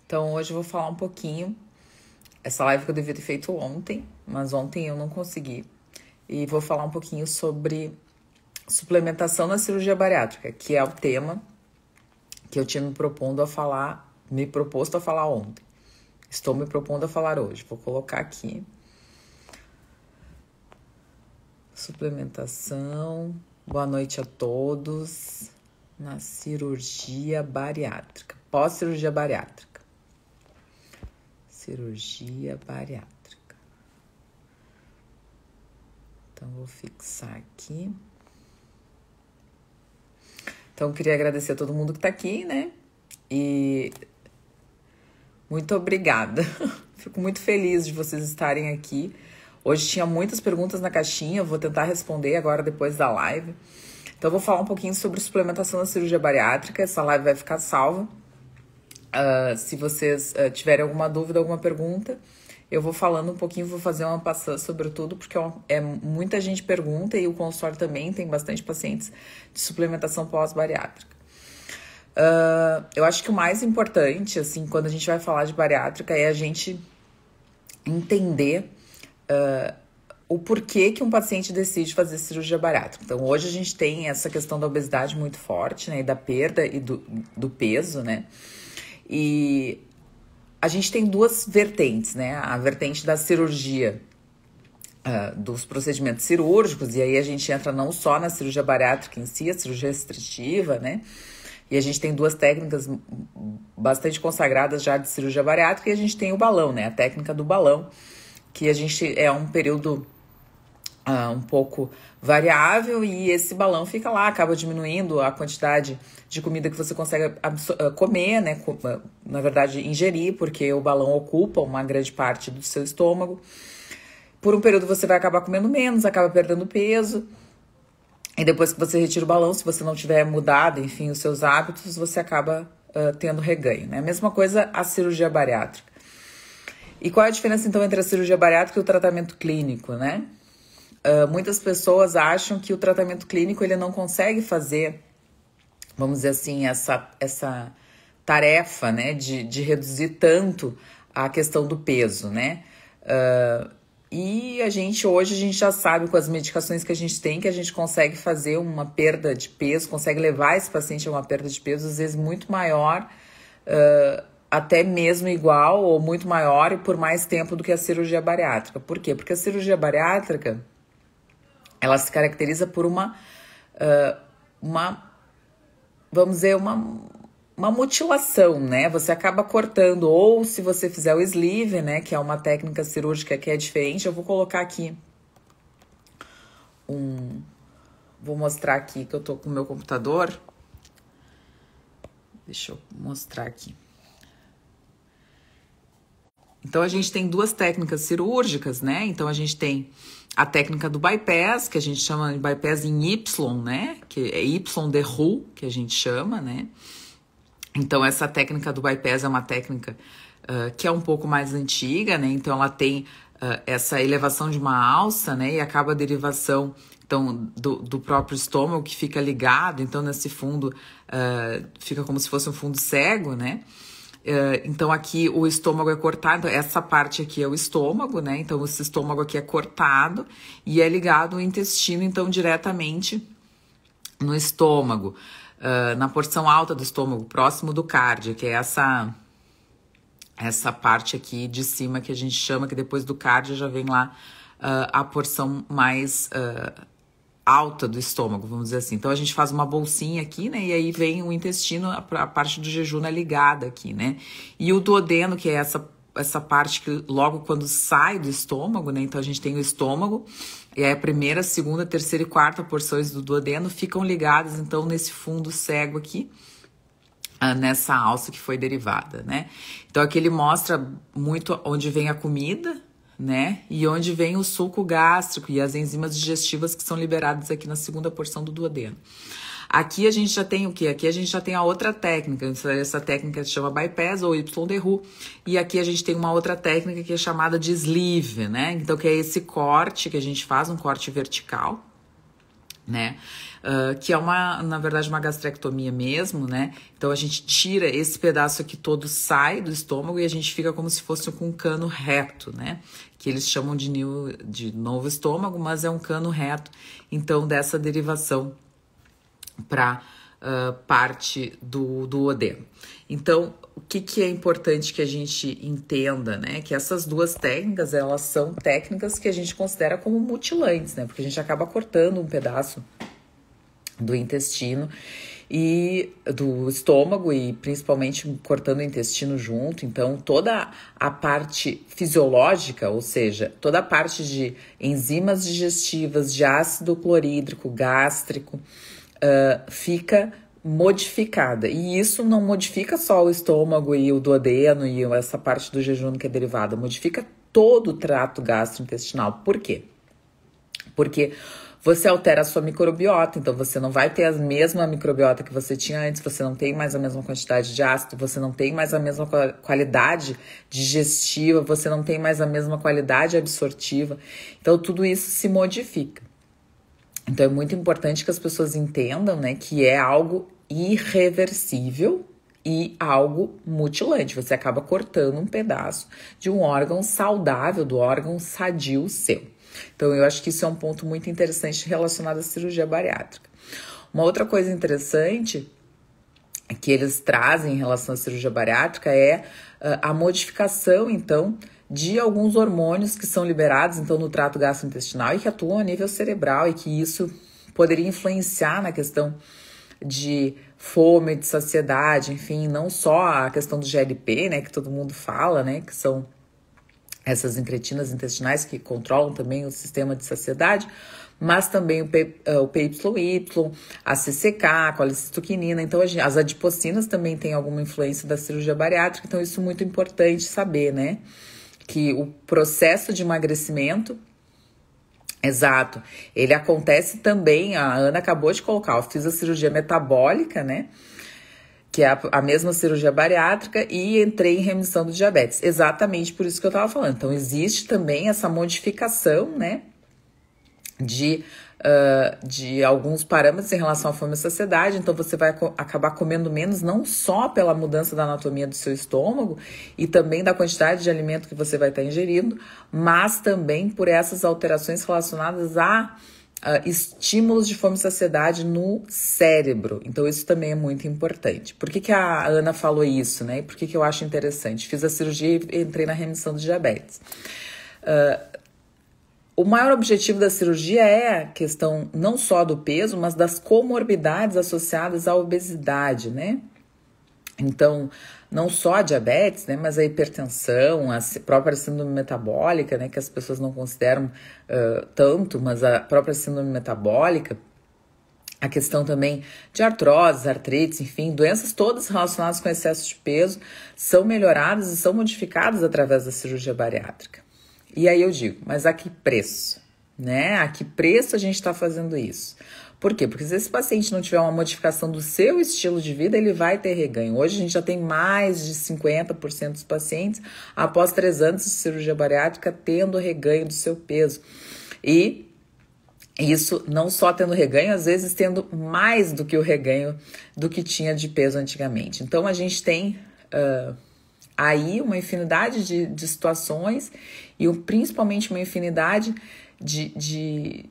Então hoje eu vou falar um pouquinho, essa live que eu devia ter feito ontem, mas ontem eu não consegui. E vou falar um pouquinho sobre suplementação na cirurgia bariátrica, que é o tema que eu tinha me proposto a falar ontem. Estou me propondo a falar hoje. Vou colocar aqui. Suplementação. Boa noite a todos. Na cirurgia bariátrica. Pós-cirurgia bariátrica. Cirurgia bariátrica. Então, vou fixar aqui. Então, queria agradecer a todo mundo que tá aqui, né? E muito obrigada. Fico muito feliz de vocês estarem aqui. Hoje tinha muitas perguntas na caixinha, eu vou tentar responder agora depois da live. Então, eu vou falar um pouquinho sobre suplementação na cirurgia bariátrica. Essa live vai ficar salva. Se vocês tiverem alguma dúvida, alguma pergunta, eu vou falando um pouquinho, vou fazer uma passada sobre tudo, porque muita gente pergunta e o consultório também tem bastante pacientes de suplementação pós-bariátrica. Eu acho que o mais importante, assim, quando a gente vai falar de bariátrica, é a gente entender o porquê que um paciente decide fazer cirurgia bariátrica. Então, hoje a gente tem essa questão da obesidade muito forte, né, e da perda e do peso, né, e a gente tem duas vertentes, né, a vertente da cirurgia, dos procedimentos cirúrgicos, e aí a gente entra não só na cirurgia bariátrica em si, a cirurgia restritiva, né, e a gente tem duas técnicas bastante consagradas já de cirurgia bariátrica, e a gente tem o balão, né, a técnica do balão, que a gente é um período um pouco variável, e esse balão fica lá, acaba diminuindo a quantidade de comida que você consegue comer, né? Na verdade, ingerir, porque o balão ocupa uma grande parte do seu estômago. Por um período você vai acabar comendo menos, acaba perdendo peso, e depois que você retira o balão, se você não tiver mudado, enfim, os seus hábitos, você acaba tendo reganho, né? A mesma coisa a cirurgia bariátrica. E qual é a diferença, então, entre a cirurgia bariátrica e o tratamento clínico, né? Muitas pessoas acham que o tratamento clínico ele não consegue fazer, vamos dizer assim, essa tarefa, né, de reduzir tanto a questão do peso, né? E hoje a gente já sabe com as medicações que a gente tem que a gente consegue fazer uma perda de peso, consegue levar esse paciente a uma perda de peso, às vezes muito maior, até mesmo igual ou muito maior e por mais tempo do que a cirurgia bariátrica. Por quê? Porque a cirurgia bariátrica ela se caracteriza por vamos dizer, uma mutilação, né? Você acaba cortando, ou se você fizer o sleeve, né, que é uma técnica cirúrgica que é diferente, eu vou colocar aqui vou mostrar aqui que eu tô com o meu computador. Deixa eu mostrar aqui. Então, a gente tem duas técnicas cirúrgicas, né? Então, a gente tem a técnica do bypass, que a gente chama de bypass em Y, né? Que é Y de Roux, que a gente chama, né? Então, essa técnica do bypass é uma técnica que é um pouco mais antiga, né? Então, ela tem essa elevação de uma alça, né? E acaba a derivação, então, do próprio estômago, que fica ligado. Então, nesse fundo, fica como se fosse um fundo cego, né? Então, aqui o estômago é cortado, essa parte aqui é o estômago, né? Então, esse estômago aqui é cortado e é ligado ao intestino, então, diretamente no estômago, na porção alta do estômago, próximo do cardio, que é essa parte aqui de cima que a gente chama, que depois do cardio já vem lá a porção mais alta do estômago, vamos dizer assim. Então, a gente faz uma bolsinha aqui, né? E aí vem o intestino, a parte do jejum é ligada aqui, né? E o duodeno, que é essa parte que logo quando sai do estômago, né? Então, a gente tem o estômago, e aí a primeira, segunda, terceira e quarta porções do duodeno ficam ligadas, então, nesse fundo cego aqui, nessa alça que foi derivada, né? Então, aqui ele mostra muito onde vem a comida, né? E onde vem o suco gástrico e as enzimas digestivas que são liberadas aqui na segunda porção do duodeno. Aqui a gente já tem o quê? Aqui a gente já tem a outra técnica. Essa técnica se chama bypass ou Y de Roux. E aqui a gente tem uma outra técnica que é chamada de sleeve, né? Então, que é esse corte que a gente faz, um corte vertical, né? Que é na verdade, uma gastrectomia mesmo, né? Então a gente tira esse pedaço aqui todo, sai do estômago e a gente fica como se fosse com um cano reto, né? Que eles chamam de novo estômago, mas é um cano reto, então dessa derivação para parte do duodeno. Então, o que é importante que a gente entenda, né? Que essas duas técnicas, elas são técnicas que a gente considera como mutilantes, né? Porque a gente acaba cortando um pedaço do intestino e do estômago e principalmente cortando o intestino junto. Então, toda a parte fisiológica, ou seja, toda a parte de enzimas digestivas, de ácido clorídrico, gástrico, fica modificada. E isso não modifica só o estômago e o duodeno e essa parte do jejum que é derivada, modifica todo o trato gastrointestinal. Por quê? Porque você altera a sua microbiota, então você não vai ter a mesma microbiota que você tinha antes, você não tem mais a mesma quantidade de ácido, você não tem mais a mesma qualidade digestiva, você não tem mais a mesma qualidade absortiva. Então tudo isso se modifica. Então é muito importante que as pessoas entendam, né, que é algo irreversível e algo mutilante. Você acaba cortando um pedaço de um órgão saudável, do órgão sadio seu. Então eu acho que isso é um ponto muito interessante relacionado à cirurgia bariátrica. Uma outra coisa interessante que eles trazem em relação à cirurgia bariátrica é a modificação, então, de alguns hormônios que são liberados, então, no trato gastrointestinal e que atuam a nível cerebral e que isso poderia influenciar na questão de fome, de saciedade, enfim, não só a questão do GLP, né, que todo mundo fala, né, que são essas incretinas intestinais que controlam também o sistema de saciedade, mas também o PYY, a CCK, a colecistoquinina. Então, as adipocinas também têm alguma influência da cirurgia bariátrica, então isso é muito importante saber, né? Que o processo de emagrecimento, exato, ele acontece também, a Ana acabou de colocar, eu fiz a cirurgia metabólica, né? Que é a mesma cirurgia bariátrica, e entrei em remissão do diabetes. Exatamente por isso que eu estava falando. Então, existe também essa modificação, né, de alguns parâmetros em relação à fome e saciedade. Então, você vai acabar comendo menos, não só pela mudança da anatomia do seu estômago e também da quantidade de alimento que você vai estar ingerindo, mas também por essas alterações relacionadas a estímulos de fome e saciedade no cérebro. Então isso também é muito importante. Por que a Ana falou isso, né? E por que eu acho interessante? Fiz a cirurgia e entrei na remissão do diabetes. O maior objetivo da cirurgia é a questão não só do peso, mas das comorbidades associadas à obesidade, né? Então, não só a diabetes, né, mas a hipertensão, a própria síndrome metabólica, né, que as pessoas não consideram tanto, mas a própria síndrome metabólica, a questão também de artrose, artrites, enfim, doenças todas relacionadas com excesso de peso são melhoradas e são modificadas através da cirurgia bariátrica. E aí eu digo, mas a que preço, né? A que preço a gente está fazendo isso? Por quê? Porque se esse paciente não tiver uma modificação do seu estilo de vida, ele vai ter reganho. Hoje a gente já tem mais de 50% dos pacientes, após 3 anos de cirurgia bariátrica, tendo reganho do seu peso. E isso não só tendo reganho, às vezes tendo mais do que o reganho do que tinha de peso antigamente. Então a gente tem aí uma infinidade de situações e principalmente uma infinidade de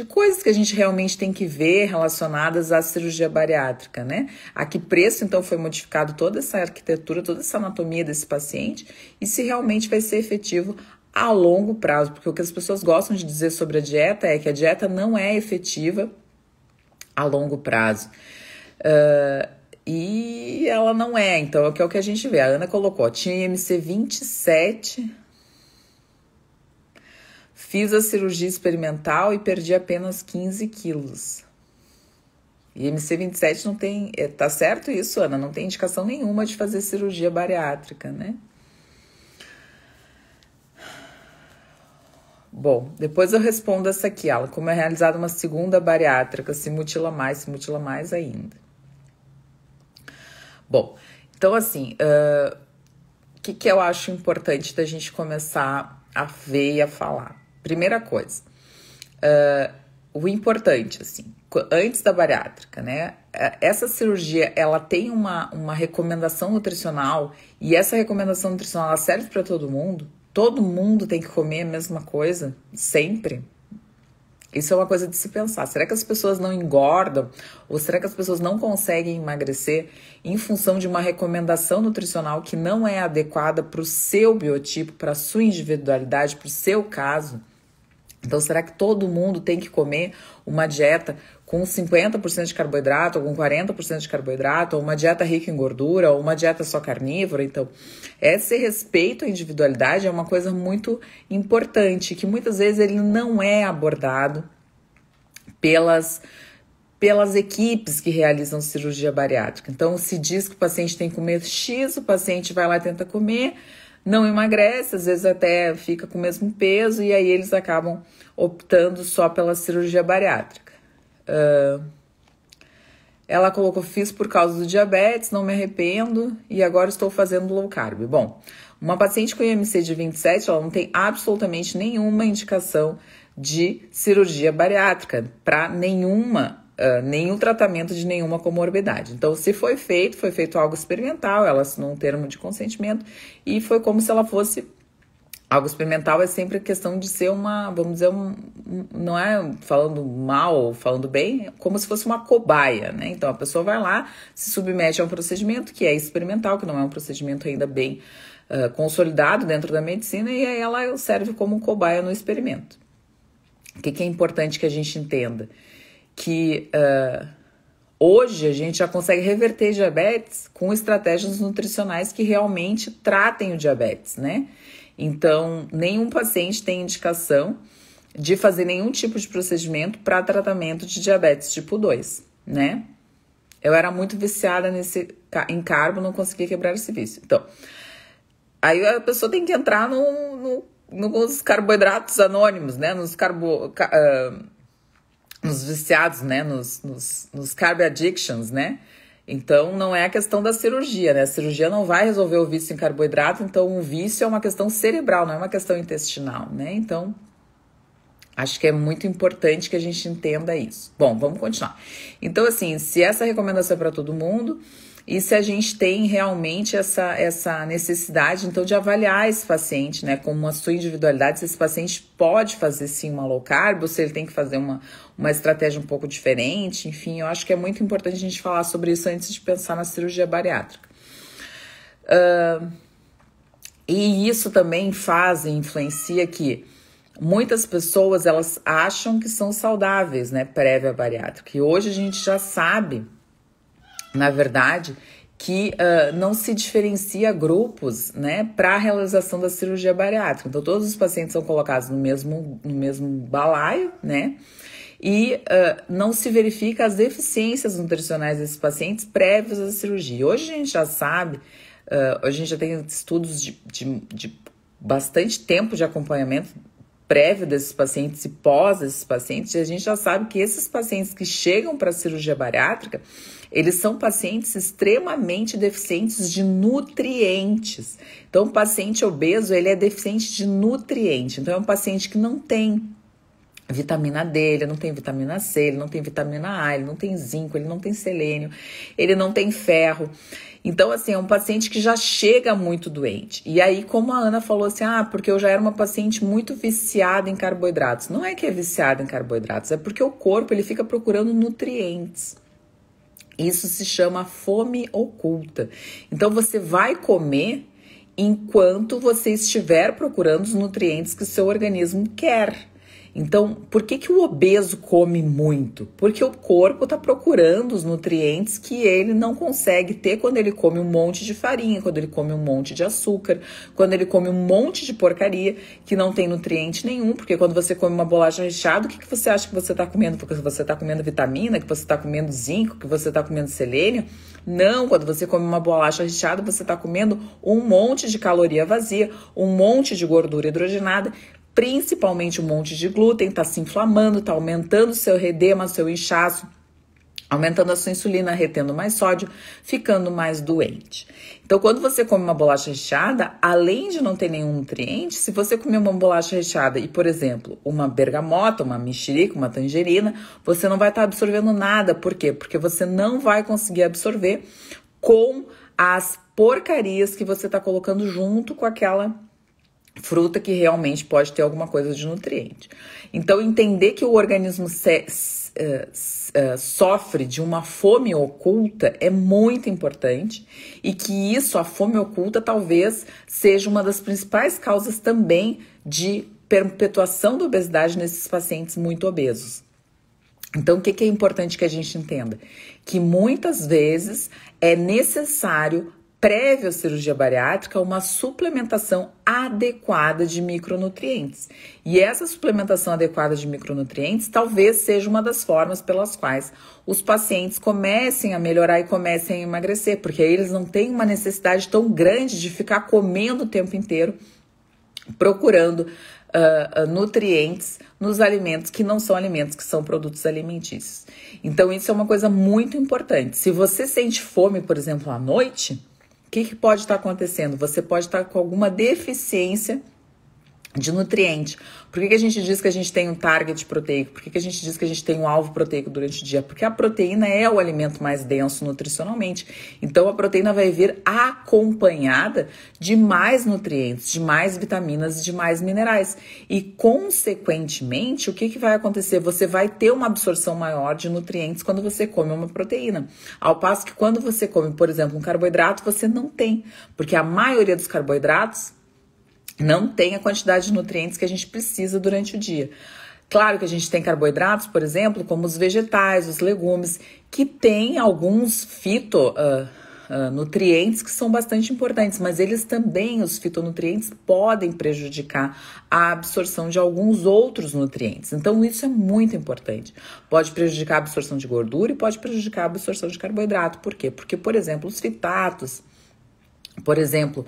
coisas que a gente realmente tem que ver relacionadas à cirurgia bariátrica, né? A que preço, então, foi modificado toda essa arquitetura, toda essa anatomia desse paciente e se realmente vai ser efetivo a longo prazo, porque o que as pessoas gostam de dizer sobre a dieta é que a dieta não é efetiva a longo prazo. E ela não é, então, que é o que a gente vê. A Ana colocou, tinha IMC 27... Fiz a cirurgia experimental e perdi apenas 15 quilos. E MC27 não tem... Tá certo isso, Ana? Não tem indicação nenhuma de fazer cirurgia bariátrica, né? Bom, depois eu respondo essa aqui, ela. Como é realizada uma segunda bariátrica, se mutila mais ainda. Bom, então assim, o que eu acho importante da gente começar a ver e a falar? Primeira coisa, o importante, assim, antes da bariátrica, né? Essa cirurgia, ela tem uma recomendação nutricional, e essa recomendação nutricional, ela serve para todo mundo? Todo mundo tem que comer a mesma coisa, sempre? Isso é uma coisa de se pensar. Será que as pessoas não engordam? Ou será que as pessoas não conseguem emagrecer em função de uma recomendação nutricional que não é adequada para o seu biotipo, para a sua individualidade, para o seu caso? Então, será que todo mundo tem que comer uma dieta com 50% de carboidrato, ou com 40% de carboidrato, ou uma dieta rica em gordura, ou uma dieta só carnívora? Então, esse respeito à individualidade é uma coisa muito importante, que muitas vezes ele não é abordado pelas equipes que realizam cirurgia bariátrica. Então, se diz que o paciente tem que comer X, o paciente vai lá e tenta comer, não emagrece, às vezes até fica com o mesmo peso, e aí eles acabam optando só pela cirurgia bariátrica. Ela colocou, fiz por causa do diabetes, não me arrependo, e agora estou fazendo low carb. Bom, uma paciente com IMC de 27, ela não tem absolutamente nenhuma indicação de cirurgia bariátrica para nenhum tratamento de nenhuma comorbidade. Então, se foi feito algo experimental, ela assinou um termo de consentimento e foi como se ela fosse algo experimental. É sempre questão de ser vamos dizer, não é falando mal ou falando bem, como se fosse uma cobaia, né? Então, a pessoa vai lá, se submete a um procedimento que é experimental, que não é um procedimento ainda bem consolidado dentro da medicina, e aí ela serve como cobaia no experimento. O que é importante que a gente entenda? Que hoje a gente já consegue reverter diabetes com estratégias nutricionais que realmente tratem o diabetes, né? Então, nenhum paciente tem indicação de fazer nenhum tipo de procedimento para tratamento de diabetes tipo 2, né? Eu era muito viciada em carbo, não conseguia quebrar esse vício. Então, aí a pessoa tem que entrar nos carboidratos anônimos, né? Nos viciados, né? Nos carb addictions, né? Então, não é a questão da cirurgia, né? A cirurgia não vai resolver o vício em carboidrato, então o vício é uma questão cerebral, não é uma questão intestinal, né? Então, acho que é muito importante que a gente entenda isso. Bom, vamos continuar. Então, assim, se essa recomendação é para todo mundo, e se a gente tem realmente essa necessidade, então, de avaliar esse paciente, né, como a sua individualidade, se esse paciente pode fazer, sim, uma low carb, ou se ele tem que fazer uma estratégia um pouco diferente, enfim, eu acho que é muito importante a gente falar sobre isso antes de pensar na cirurgia bariátrica. E isso também influencia que muitas pessoas, elas acham que são saudáveis, né, prévia bariátrica, e hoje a gente já sabe, na verdade, que não se diferencia grupos, né, para a realização da cirurgia bariátrica. Então, todos os pacientes são colocados no mesmo balaio, né, e não se verifica as deficiências nutricionais desses pacientes prévios à cirurgia. Hoje a gente já sabe, a gente já tem estudos de bastante tempo de acompanhamento prévio desses pacientes e pós desses pacientes, e a gente já sabe que esses pacientes que chegam para a cirurgia bariátrica, eles são pacientes extremamente deficientes de nutrientes. Então, o paciente obeso, ele é deficiente de nutriente. Então, é um paciente que não tem vitamina D, ele não tem vitamina C, ele não tem vitamina A, ele não tem zinco, ele não tem selênio, ele não tem ferro. Então, assim, é um paciente que já chega muito doente. E aí, como a Ana falou assim, porque eu já era uma paciente muito viciada em carboidratos. Não é que é viciada em carboidratos, é porque o corpo, ele fica procurando nutrientes. Isso se chama fome oculta. Então, você vai comer enquanto você estiver procurando os nutrientes que o seu organismo quer. Então, por que o obeso come muito? Porque o corpo está procurando os nutrientes que ele não consegue ter quando ele come um monte de farinha, quando ele come um monte de açúcar, quando ele come um monte de porcaria que não tem nutriente nenhum. Porque quando você come uma bolacha recheada, o que você acha que você está comendo? Porque você está comendo vitamina, que você está comendo zinco, que você está comendo selênio? Não, quando você come uma bolacha recheada, você está comendo um monte de caloria vazia, um monte de gordura hidrogenada, principalmente um monte de glúten, está se inflamando, está aumentando o seu edema, seu inchaço, aumentando a sua insulina, retendo mais sódio, ficando mais doente. Então, quando você come uma bolacha recheada, além de não ter nenhum nutriente, se você comer uma bolacha recheada e, por exemplo, uma bergamota, uma mexerica, uma tangerina, você não vai estar absorvendo nada. Por quê? Porque você não vai conseguir absorver com as porcarias que você está colocando junto com aquela fruta que realmente pode ter alguma coisa de nutriente. Então, entender que o organismo sofre de uma fome oculta é muito importante e que isso, a fome oculta, talvez seja uma das principais causas também de perpetuação da obesidade nesses pacientes muito obesos. Então, o que é importante que a gente entenda? Que muitas vezes é necessário, prévio à cirurgia bariátrica, uma suplementação adequada de micronutrientes. E essa suplementação adequada de micronutrientes talvez seja uma das formas pelas quais os pacientes comecem a melhorar e comecem a emagrecer, porque aí eles não têm uma necessidade tão grande de ficar comendo o tempo inteiro, procurando nutrientes nos alimentos que não são alimentos, que são produtos alimentícios. Então, isso é uma coisa muito importante. Se você sente fome, por exemplo, à noite, o que pode estar acontecendo? Você pode estar com alguma deficiência de nutriente. Por que a gente diz que a gente tem um target proteico? Por que a gente diz que a gente tem um alvo proteico durante o dia? Porque a proteína é o alimento mais denso nutricionalmente. Então, a proteína vai vir acompanhada de mais nutrientes, de mais vitaminas, de mais minerais. E, consequentemente, o que vai acontecer? Você vai ter uma absorção maior de nutrientes quando você come uma proteína. Ao passo que quando você come, por exemplo, um carboidrato, você não tem. Porque a maioria dos carboidratos não tem a quantidade de nutrientes que a gente precisa durante o dia. Claro que a gente tem carboidratos, por exemplo, como os vegetais, os legumes, que têm alguns nutrientes que são bastante importantes, mas eles também, os fitonutrientes, podem prejudicar a absorção de alguns outros nutrientes. Então, isso é muito importante. Pode prejudicar a absorção de gordura e pode prejudicar a absorção de carboidrato. Por quê? Porque, por exemplo, os fitatos, por exemplo,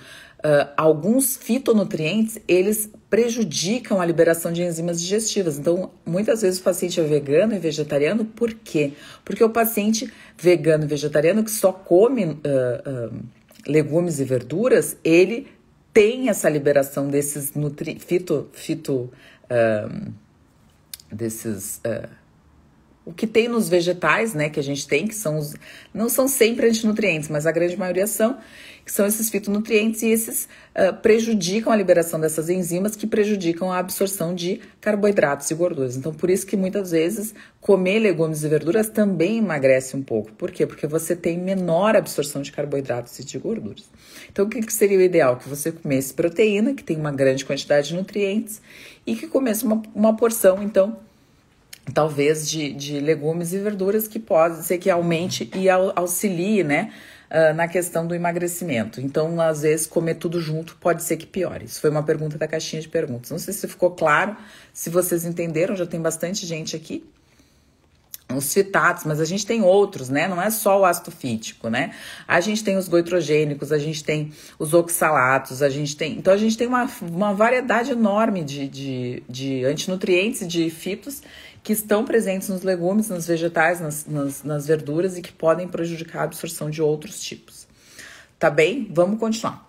alguns fitonutrientes, eles prejudicam a liberação de enzimas digestivas. Então, muitas vezes o paciente é vegano e vegetariano, por quê? Porque o paciente vegano e vegetariano que só come legumes e verduras, ele tem essa liberação desses o que tem nos vegetais, né, que a gente tem, que são não são sempre antinutrientes, mas a grande maioria são, que são esses fitonutrientes, e esses prejudicam a liberação dessas enzimas que prejudicam a absorção de carboidratos e gorduras. Então, por isso que muitas vezes comer legumes e verduras também emagrece um pouco. Por quê? Porque você tem menor absorção de carboidratos e de gorduras. Então, o que seria o ideal? Que você comesse proteína, que tem uma grande quantidade de nutrientes, e que comesse uma porção, então, talvez de legumes e verduras, que pode ser que aumente e auxilie, né, na questão do emagrecimento. Então, às vezes, comer tudo junto pode ser que piore. Isso foi uma pergunta da caixinha de perguntas. Não sei se ficou claro, se vocês entenderam, já tem bastante gente aqui. Os fitatos, mas a gente tem outros, né? Não é só o ácido fítico, né? A gente tem os goitrogênicos, a gente tem os oxalatos, então a gente tem uma variedade enorme de antinutrientes e de fitos que estão presentes nos legumes, nos vegetais, nas verduras, e que podem prejudicar a absorção de outros tipos. Tá bem? Vamos continuar.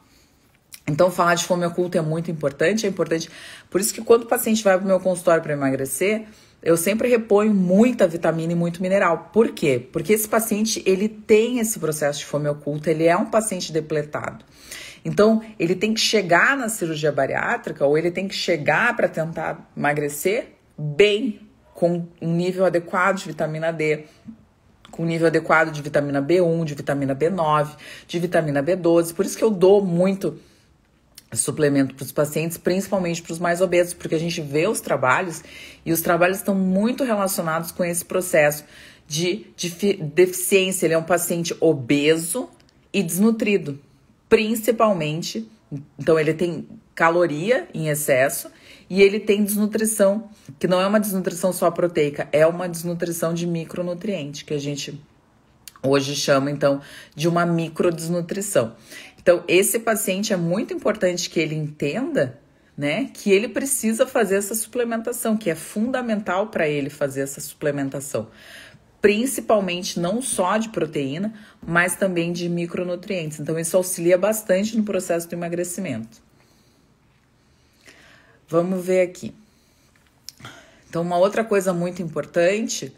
Então, falar de fome oculta é muito importante, Por isso que quando o paciente vai para o meu consultório para emagrecer, eu sempre reponho muita vitamina e muito mineral. Por quê? Porque esse paciente, ele tem esse processo de fome oculta, ele é um paciente depletado. Então, ele tem que chegar na cirurgia bariátrica, ou ele tem que chegar para tentar emagrecer bem, com um nível adequado de vitamina D, com um nível adequado de vitamina B1, de vitamina B9, de vitamina B12. Por isso que eu dou muito suplemento para os pacientes, principalmente para os mais obesos, porque a gente vê os trabalhos, e os trabalhos estão muito relacionados com esse processo de deficiência. Ele é um paciente obeso e desnutrido, principalmente. Então, ele tem caloria em excesso e ele tem desnutrição, que não é uma desnutrição só proteica, é uma desnutrição de micronutriente, que a gente hoje chama, então, de uma microdesnutrição. Então, esse paciente é muito importante que ele entenda, né, que ele precisa fazer essa suplementação, que é fundamental para ele fazer essa suplementação. principalmente não só de proteína, mas também de micronutrientes. Então, isso auxilia bastante no processo do emagrecimento. Vamos ver aqui. Então, uma outra coisa muito importante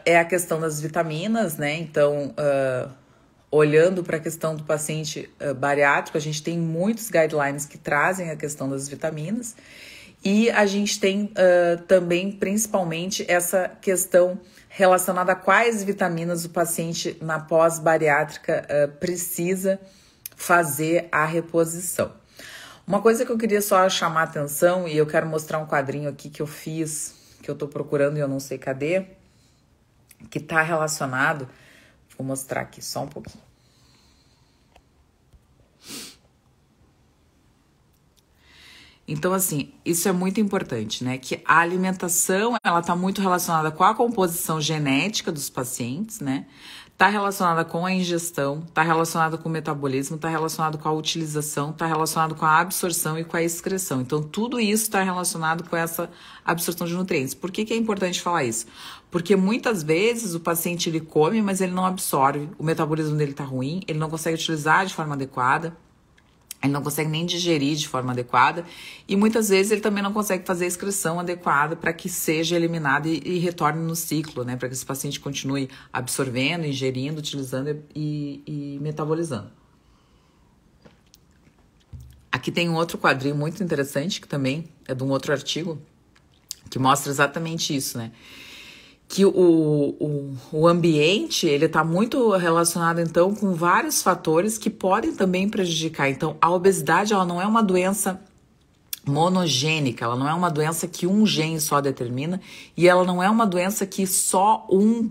é a questão das vitaminas, né? Então, olhando para a questão do paciente bariátrico, a gente tem muitos guidelines que trazem a questão das vitaminas. E a gente tem também, principalmente, essa questão relacionada a quais vitaminas o paciente na pós-bariátrica precisa fazer a reposição. Uma coisa que eu queria só chamar a atenção, e eu quero mostrar um quadrinho aqui que eu fiz, que eu tô procurando e eu não sei cadê, que tá relacionado, vou mostrar aqui só um pouquinho. Então, assim, isso é muito importante, né? Que a alimentação, ela tá muito relacionada com a composição genética dos pacientes, né? Tá relacionada com a ingestão, tá relacionada com o metabolismo, tá relacionado com a utilização, tá relacionado com a absorção e com a excreção. Então, tudo isso está relacionado com essa absorção de nutrientes. Por que é importante falar isso? Porque muitas vezes o paciente, ele come, mas ele não absorve, o metabolismo dele tá ruim, ele não consegue utilizar de forma adequada, ele não consegue nem digerir de forma adequada e muitas vezes ele também não consegue fazer a excreção adequada para que seja eliminado e retorne no ciclo, né? Para que esse paciente continue absorvendo, ingerindo, utilizando e metabolizando. Aqui tem um outro quadrinho muito interessante, que também é de um outro artigo, que mostra exatamente isso, né? Que o ambiente, ele está muito relacionado, então, com vários fatores que podem também prejudicar. Então, a obesidade, ela não é uma doença monogênica, ela não é uma doença que um gene só determina e ela não é uma doença que só um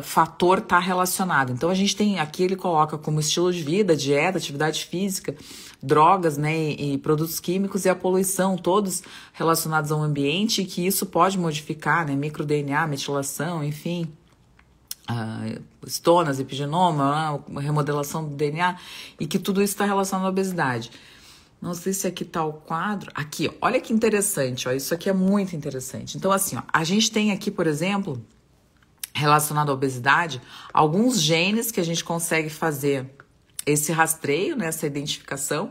fator está relacionado. Então, a gente tem, aqui ele coloca como estilo de vida, dieta, atividade física, drogas, né, e produtos químicos e a poluição, todos relacionados ao ambiente, e que isso pode modificar, né, microDNA, metilação, enfim, estonas, epigenoma, remodelação do DNA, e que tudo isso está relacionado à obesidade. Não sei se aqui está o quadro. Aqui, ó, olha que interessante, ó, isso aqui é muito interessante. Então, assim, ó, a gente tem aqui, por exemplo, relacionado à obesidade, alguns genes que a gente consegue fazer esse rastreio, né, essa identificação.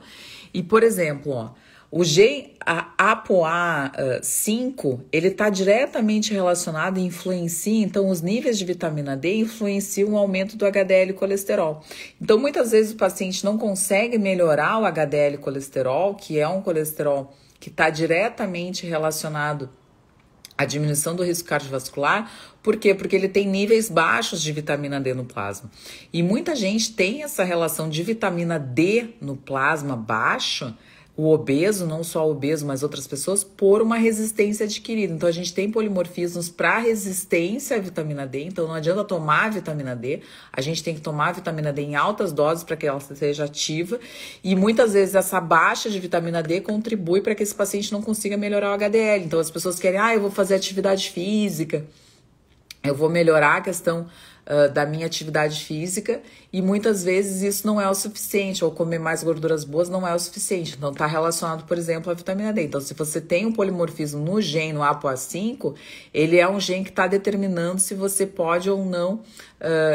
E, por exemplo, ó, o gene ApoA5, ele está diretamente relacionado e influencia, então, os níveis de vitamina D influenciam o aumento do HDL colesterol. Então, muitas vezes o paciente não consegue melhorar o HDL colesterol, que é um colesterol que está diretamente relacionado à diminuição do risco cardiovascular. Por quê? Porque ele tem níveis baixos de vitamina D no plasma. E muita gente tem essa relação de vitamina D no plasma baixo, o obeso, não só o obeso, mas outras pessoas, por uma resistência adquirida. Então, a gente tem polimorfismos para resistência à vitamina D, então não adianta tomar a vitamina D, a gente tem que tomar a vitamina D em altas doses para que ela seja ativa, e muitas vezes essa baixa de vitamina D contribui para que esse paciente não consiga melhorar o HDL. Então, as pessoas querem, eu vou fazer atividade física, eu vou melhorar a questão da minha atividade física, e muitas vezes isso não é o suficiente, ou comer mais gorduras boas não é o suficiente. Então, está relacionado, por exemplo, à vitamina D. Então, se você tem um polimorfismo no gene, no ApoA5, ele é um gene que está determinando se você pode ou não,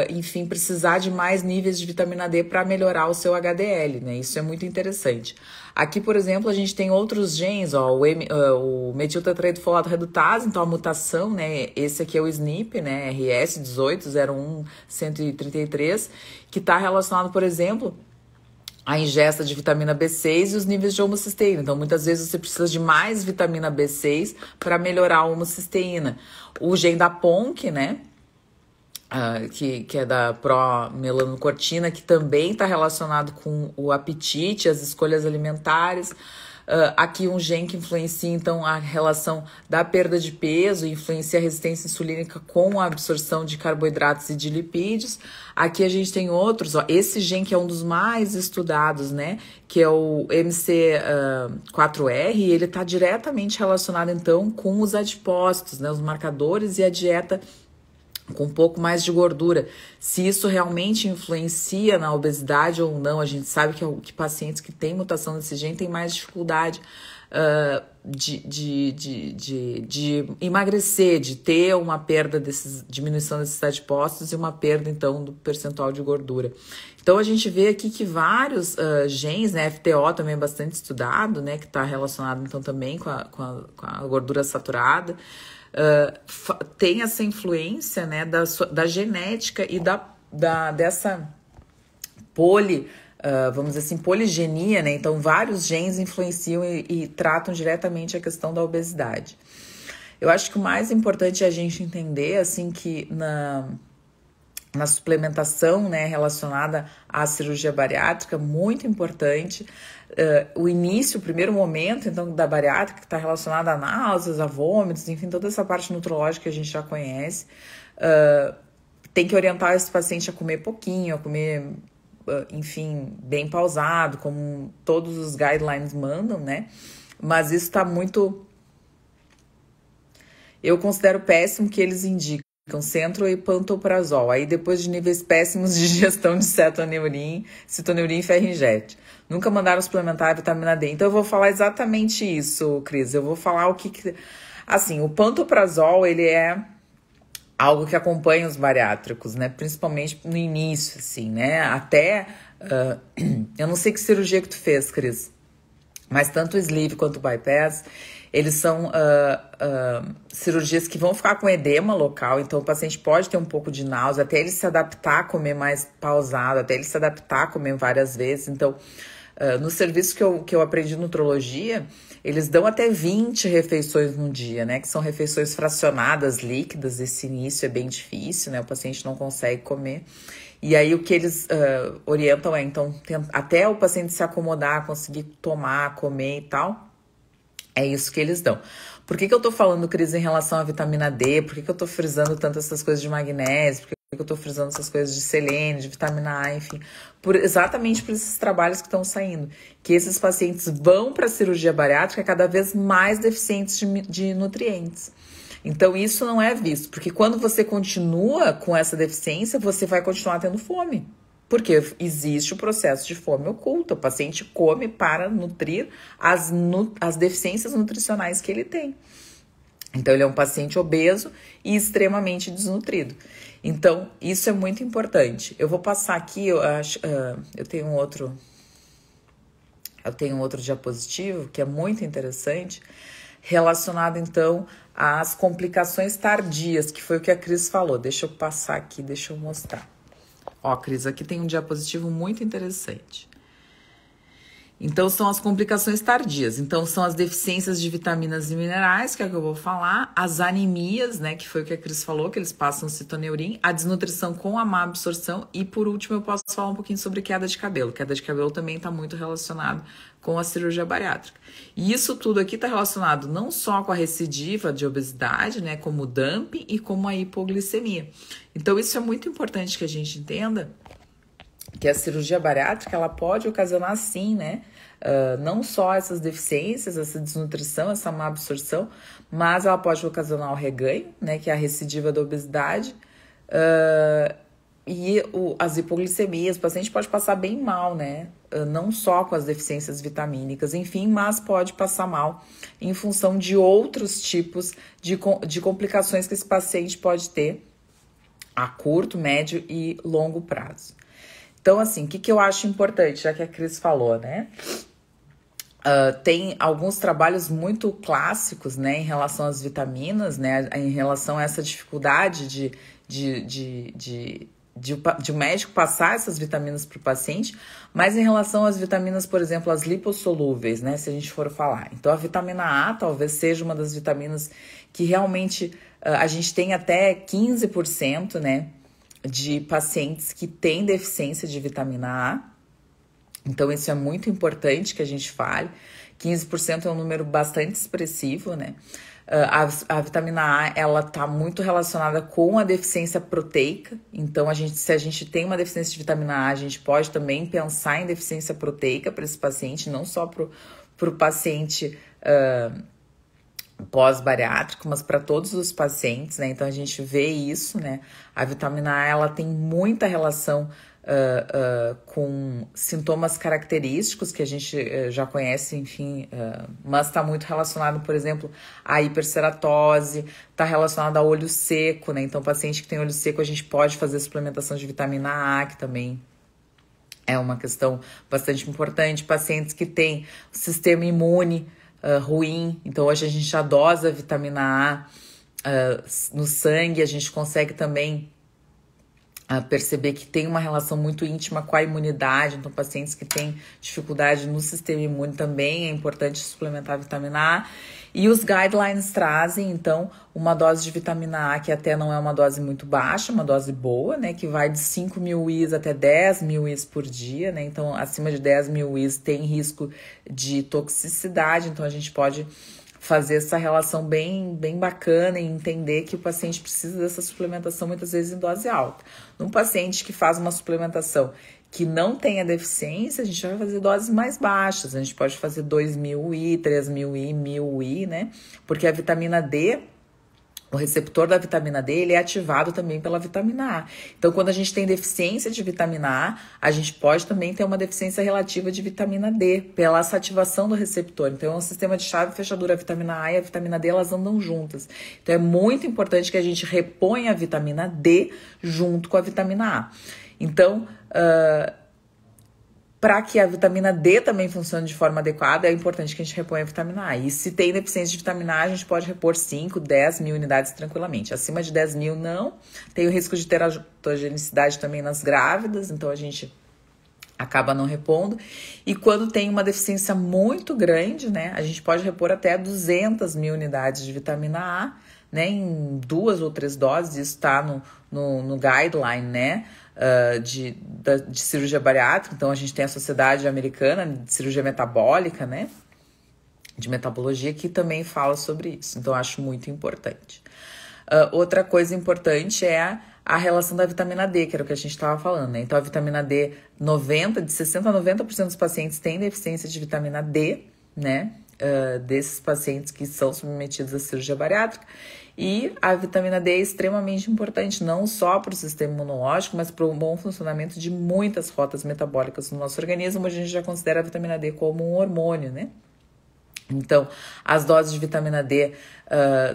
enfim, precisar de mais níveis de vitamina D para melhorar o seu HDL, né? Isso é muito interessante. Aqui, por exemplo, a gente tem outros genes, ó, o metiltetraidrofolato redutase, então a mutação, né? Esse aqui é o SNP, né? RS1801133, que está relacionado, por exemplo, à ingesta de vitamina B6 e os níveis de homocisteína. Então, muitas vezes você precisa de mais vitamina B6 para melhorar a homocisteína. O gene da PONC, né? Que é da promelanocortina, que também está relacionado com o apetite, as escolhas alimentares. Aqui um gene que influencia, então, a relação da perda de peso, influencia a resistência insulínica com a absorção de carboidratos e de lipídios. Aqui a gente tem outros, ó, esse gene que é um dos mais estudados, né, que é o MC4R, ele está diretamente relacionado, então, com os adipócitos, né, os marcadores e a dieta com um pouco mais de gordura. Se isso realmente influencia na obesidade ou não, a gente sabe que pacientes que têm mutação desse gene têm mais dificuldade de emagrecer, de ter uma perda diminuição da necessidade de postos e uma perda, então, do percentual de gordura. Então, a gente vê aqui que vários genes, né, FTO também é bastante estudado, né, que está relacionado, então, também com a gordura saturada, tem essa influência, né, da genética e dessa vamos dizer assim, poligenia, né? Então, vários genes influenciam e tratam diretamente a questão da obesidade. Eu acho que o mais importante é a gente entender, assim, que na suplementação, né, relacionada à cirurgia bariátrica, muito importante, o início, o primeiro momento, então, da bariátrica, que está relacionada a náuseas, a vômitos, enfim, toda essa parte nutrológica que a gente já conhece, tem que orientar esse paciente a comer pouquinho, a comer, enfim, bem pausado, como todos os guidelines mandam, né? Mas isso está muito... Eu considero péssimo que eles indicam centro e pantoprazol. Aí depois de níveis péssimos de digestão de citoneurin e ferrinjete. Nunca mandaram suplementar a vitamina D. Então eu vou falar exatamente isso, Cris. Eu vou falar o que... Assim, o pantoprazol, ele é algo que acompanha os bariátricos, né? Principalmente no início, assim, né? Até... eu não sei que cirurgia que tu fez, Cris. Mas tanto o sleeve quanto o bypass, eles são cirurgias que vão ficar com edema local, então o paciente pode ter um pouco de náusea, até ele se adaptar a comer mais pausado, até ele se adaptar a comer várias vezes. Então, no serviço que eu aprendi nutrologia, eles dão até 20 refeições no dia, né? Que são refeições fracionadas, líquidas. Esse início é bem difícil, né? O paciente não consegue comer. E aí o que eles orientam é, então, até o paciente se acomodar, conseguir tomar, comer e tal, é isso que eles dão. Por que eu tô falando, Cris, em relação à vitamina D? Por que eu tô frisando tanto essas coisas de magnésio? Por que eu tô frisando essas coisas de selênio, de vitamina A, enfim? Exatamente por esses trabalhos que estão saindo. Que esses pacientes vão para a cirurgia bariátrica cada vez mais deficientes de nutrientes. Então, isso não é visto, porque quando você continua com essa deficiência, você vai continuar tendo fome. Porque existe o processo de fome oculta. O paciente come para nutrir as deficiências nutricionais que ele tem. Então, ele é um paciente obeso e extremamente desnutrido. Então, isso é muito importante. Eu vou passar aqui, eu tenho um outro diapositivo que é muito interessante, relacionado, então, às complicações tardias, que foi o que a Cris falou. Deixa eu passar aqui, deixa eu mostrar. Ó, Cris, aqui tem um diapositivo muito interessante. Então, são as complicações tardias. Então, são as deficiências de vitaminas e minerais, que é o que eu vou falar, as anemias, né, que foi o que a Cris falou, que eles passam citoneurin, a desnutrição com a má absorção e, por último, eu posso falar um pouquinho sobre queda de cabelo. Queda de cabelo também está muito relacionado com a cirurgia bariátrica. E isso tudo aqui está relacionado não só com a recidiva de obesidade, né, como o dumping e como a hipoglicemia. Então, isso é muito importante que a gente entenda, que a cirurgia bariátrica, ela pode ocasionar, sim, né, não só essas deficiências, essa desnutrição, essa má absorção, mas ela pode ocasionar o reganho, né, que é a recidiva da obesidade, e as hipoglicemias. O paciente pode passar bem mal, né, não só com as deficiências vitamínicas, enfim, mas pode passar mal em função de outros tipos de complicações que esse paciente pode ter a curto, médio e longo prazo. Então, assim, o que eu acho importante, já que a Cris falou, né? Tem alguns trabalhos muito clássicos, né, em relação às vitaminas, né, em relação a essa dificuldade de o médico passar essas vitaminas para o paciente, mas em relação às vitaminas, por exemplo, as lipossolúveis, né, se a gente for falar. Então, a vitamina A talvez seja uma das vitaminas que realmente a gente tem até 15%, né, de pacientes que têm deficiência de vitamina A. Então, isso é muito importante que a gente fale. 15% é um número bastante expressivo, né? A vitamina A, ela tá muito relacionada com a deficiência proteica. Então, se a gente tem uma deficiência de vitamina A, a gente pode também pensar em deficiência proteica para esse paciente, não só para o paciente pós-bariátrico, mas para todos os pacientes, né? Então a gente vê isso, né? A vitamina A, ela tem muita relação com sintomas característicos que a gente já conhece, enfim, mas está muito relacionado, por exemplo, à hiperceratose, está relacionado ao olho seco, né? Então, paciente que tem olho seco, a gente pode fazer suplementação de vitamina A, que também é uma questão bastante importante. Pacientes que têm sistema imune ruim, então hoje a gente adosa a vitamina A no sangue, a gente consegue também perceber que tem uma relação muito íntima com a imunidade. Então, pacientes que têm dificuldade no sistema imune também é importante suplementar a vitamina A. E os guidelines trazem, então, uma dose de vitamina A que até não é uma dose muito baixa, uma dose boa, né? Que vai de 5.000 IS até 10.000 IS por dia, né? Então, acima de 10.000 IS tem risco de toxicidade, então a gente pode fazer essa relação bem bacana e entender que o paciente precisa dessa suplementação muitas vezes em dose alta. Num paciente que faz uma suplementação que não tenha deficiência, a gente vai fazer doses mais baixas. A gente pode fazer 2.000 I, 3.000 I, 1.000 I, né? Porque a vitamina D, o receptor da vitamina D, ele é ativado também pela vitamina A. Então, quando a gente tem deficiência de vitamina A, a gente pode também ter uma deficiência relativa de vitamina D, pela essa ativação do receptor. Então, é um sistema de chave e fechadura. A vitamina A e a vitamina D, elas andam juntas. Então, é muito importante que a gente reponha a vitamina D junto com a vitamina A. Então, para que a vitamina D também funcione de forma adequada, é importante que a gente reponha a vitamina A. E se tem deficiência de vitamina A, a gente pode repor 5, 10 mil unidades tranquilamente. Acima de 10 mil, não. Tem o risco de teratogenicidade também nas grávidas, então a gente acaba não repondo. E quando tem uma deficiência muito grande, né, a gente pode repor até 200 mil unidades de vitamina A, né, em 2 ou 3 doses. Isso está no guideline, né, de cirurgia bariátrica. Então, a gente tem a Sociedade Americana de Cirurgia Metabólica, né, de metabologia, que também fala sobre isso. Então, eu acho muito importante. Outra coisa importante é a relação da vitamina D, que era o que a gente estava falando, né? Então, a vitamina D, de 60% a 90% dos pacientes têm deficiência de vitamina D, né? Desses pacientes que são submetidos à cirurgia bariátrica. E a vitamina D é extremamente importante, não só para o sistema imunológico, mas para o bom funcionamento de muitas rotas metabólicas no nosso organismo. A gente já considera a vitamina D como um hormônio, né? Então, as doses de vitamina D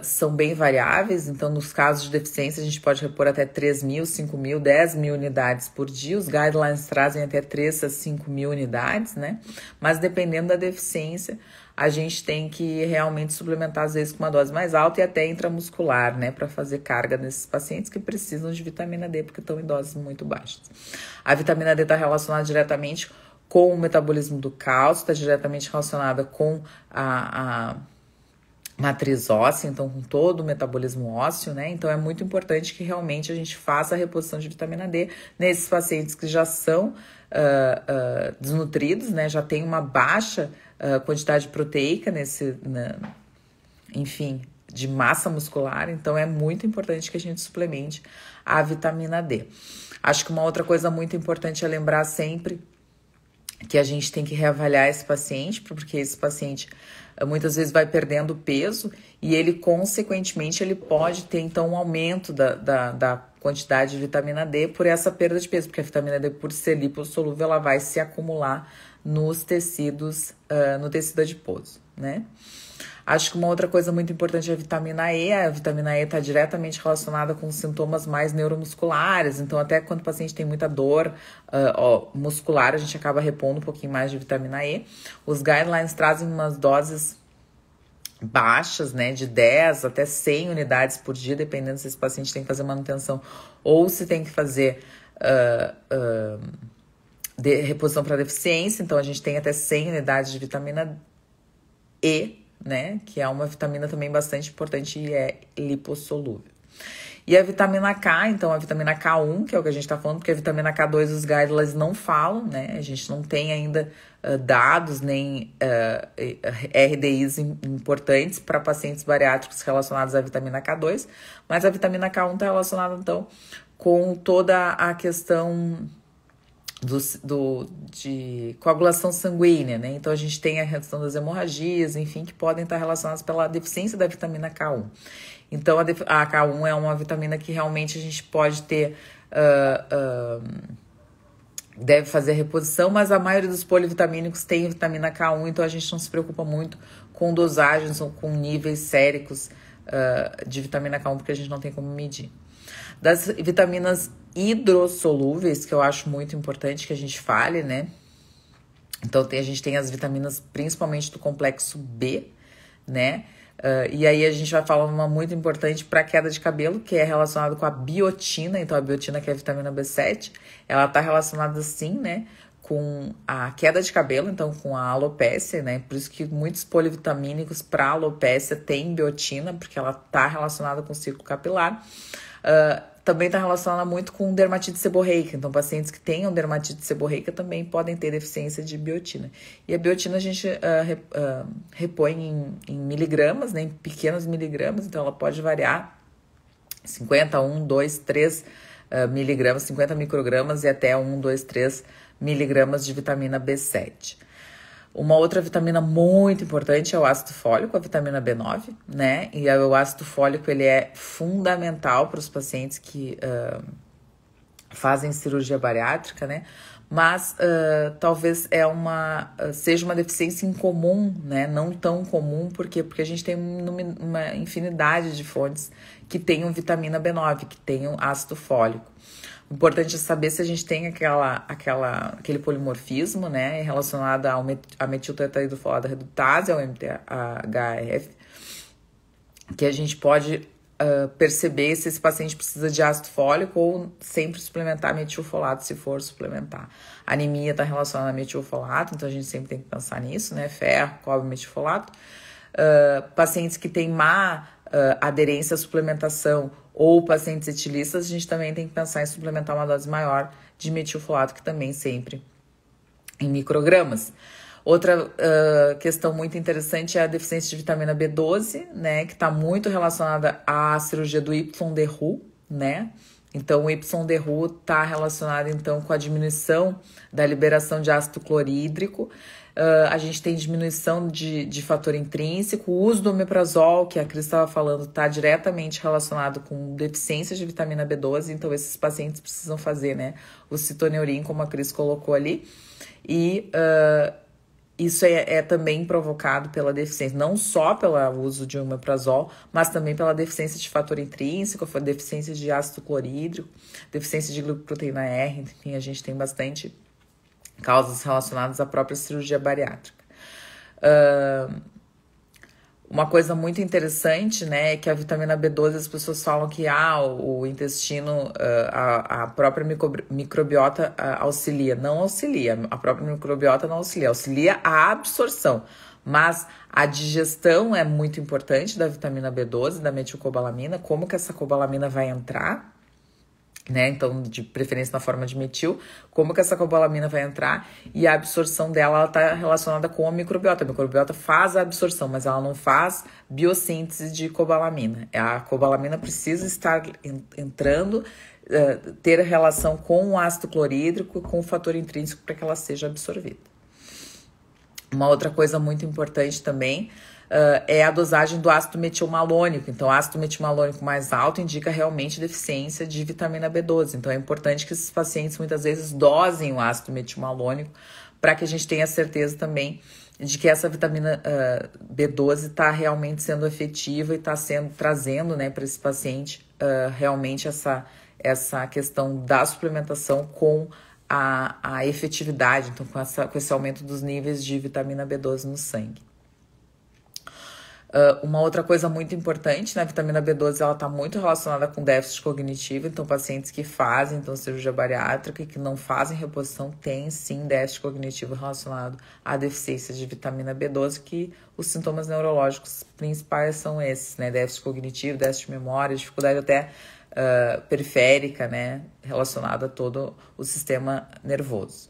são bem variáveis. Então, nos casos de deficiência, a gente pode repor até 3.000, 5.000, 10.000 unidades por dia. Os guidelines trazem até 3 a 5.000 unidades, né? Mas dependendo da deficiência, a gente tem que realmente suplementar, às vezes, com uma dose mais alta e até intramuscular, né? Para fazer carga nesses pacientes que precisam de vitamina D, porque estão em doses muito baixas. A vitamina D está relacionada diretamente com o metabolismo do cálcio, está diretamente relacionada com a matriz óssea, então com todo o metabolismo ósseo, né? Então é muito importante que realmente a gente faça a reposição de vitamina D nesses pacientes que já são desnutridos, né? Já tem uma baixa quantidade proteica enfim, de massa muscular. Então é muito importante que a gente suplemente a vitamina D. Acho que uma outra coisa muito importante é lembrar sempre que a gente tem que reavaliar esse paciente, porque esse paciente muitas vezes vai perdendo peso e ele, consequentemente, ele pode ter, então, um aumento da quantidade de vitamina D por essa perda de peso, porque a vitamina D, por ser lipossolúvel, ela vai se acumular nos tecidos, no tecido adiposo, né? Acho que uma outra coisa muito importante é a vitamina E. A vitamina E está diretamente relacionada com sintomas mais neuromusculares. Então, até quando o paciente tem muita dor muscular, a gente acaba repondo um pouquinho mais de vitamina E. Os guidelines trazem umas doses baixas, né, de 10 até 100 unidades por dia, dependendo se esse paciente tem que fazer manutenção ou se tem que fazer reposição para deficiência. Então, a gente tem até 100 unidades de vitamina E, né, que é uma vitamina também bastante importante e é lipossolúvel. E a vitamina K, então a vitamina K1, que é o que a gente está falando, porque a vitamina K2 os guidelines não falam, né, a gente não tem ainda dados nem RDIs importantes para pacientes bariátricos relacionados à vitamina K2, mas a vitamina K1 está relacionada, então, com toda a questão de coagulação sanguínea, né? Então a gente tem a redução das hemorragias, enfim, que podem estar relacionadas pela deficiência da vitamina K1. Então a K1 é uma vitamina que realmente a gente pode ter, deve fazer a reposição, mas a maioria dos polivitamínicos tem vitamina K1, então a gente não se preocupa muito com dosagens ou com níveis séricos de vitamina K1, porque a gente não tem como medir. Das vitaminas hidrossolúveis, que eu acho muito importante que a gente fale, né? Então, a gente tem as vitaminas, principalmente do complexo B, né? E aí a gente vai falar uma muito importante para queda de cabelo, que é relacionado com a biotina. Então, a biotina, que é a vitamina B7, ela tá relacionada, sim, né? Com a queda de cabelo, então com a alopécia, né? Por isso que muitos polivitamínicos para alopécia têm biotina, porque ela tá relacionada com o ciclo capilar. Também está relacionada muito com dermatite seborreica. Então, pacientes que tenham dermatite seborreica também podem ter deficiência de biotina. E a biotina a gente repõe em miligramas, né, em pequenos miligramas. Então, ela pode variar 50, 1, 2, 3 miligramas, 50 microgramas e até 1, 2, 3 miligramas de vitamina B7. Uma outra vitamina muito importante é o ácido fólico, a vitamina B9, né? E o ácido fólico, ele é fundamental para os pacientes que fazem cirurgia bariátrica, né? Mas talvez seja uma deficiência incomum, né? Não tão comum, porque a gente tem uma infinidade de fontes que tenham vitamina B9, que tenham ácido fólico. O importante é saber se a gente tem aquele polimorfismo, né, relacionado à metiltetraidrofolato redutase, ao MTHFR, que a gente pode perceber se esse paciente precisa de ácido fólico ou sempre suplementar metilfolato, se for suplementar. A anemia está relacionada a metilfolato, então a gente sempre tem que pensar nisso, né, ferro, cobre, metilfolato. Pacientes que têm má aderência à suplementação ou pacientes etilistas, a gente também tem que pensar em suplementar uma dose maior de metilfolato, que também sempre em microgramas. Outra questão muito interessante é a deficiência de vitamina B12, né, que está muito relacionada à cirurgia do YDRU, né? Então, o YDRU está relacionado, então, com a diminuição da liberação de ácido clorídrico. A gente tem diminuição de fator intrínseco. O uso do omeprazol, que a Cris estava falando, está diretamente relacionado com deficiência de vitamina B12. Então, esses pacientes precisam fazer, né, o citoneurin, como a Cris colocou ali. E isso é também provocado pela deficiência, não só pelo uso de omeprazol, mas também pela deficiência de fator intrínseco, deficiência de ácido clorídrico, deficiência de glicoproteína R. Enfim, a gente tem bastante causas relacionadas à própria cirurgia bariátrica. Uma coisa muito interessante, né, é que a vitamina B12, as pessoas falam que o intestino, a própria microbiota auxilia. Não auxilia, a própria microbiota não auxilia a absorção. Mas a digestão é muito importante da vitamina B12, da metilcobalamina, como que essa cobalamina vai entrar, né? Então, de preferência na forma de metil, como que essa cobalamina vai entrar, e a absorção dela, ela está relacionada com a microbiota. A microbiota faz a absorção, mas ela não faz biossíntese de cobalamina. A cobalamina precisa estar entrando, ter relação com o ácido clorídrico, com o fator intrínseco, para que ela seja absorvida. Uma outra coisa muito importante também é a dosagem do ácido metilmalônico. Então, o ácido metilmalônico mais alto indica realmente deficiência de vitamina B12. Então, é importante que esses pacientes muitas vezes dosem o ácido metilmalônico para que a gente tenha certeza também de que essa vitamina B12 está realmente sendo efetiva e está trazendo, né, para esse paciente realmente essa questão da suplementação com a efetividade, então com esse aumento dos níveis de vitamina B12 no sangue. Uma outra coisa muito importante, né, a vitamina B12, ela está muito relacionada com déficit cognitivo. Então, pacientes que fazem cirurgia bariátrica e que não fazem reposição têm sim déficit cognitivo relacionado à deficiência de vitamina B12, que os sintomas neurológicos principais são esses, né, déficit cognitivo, déficit de memória, dificuldade até periférica, né, relacionada a todo o sistema nervoso.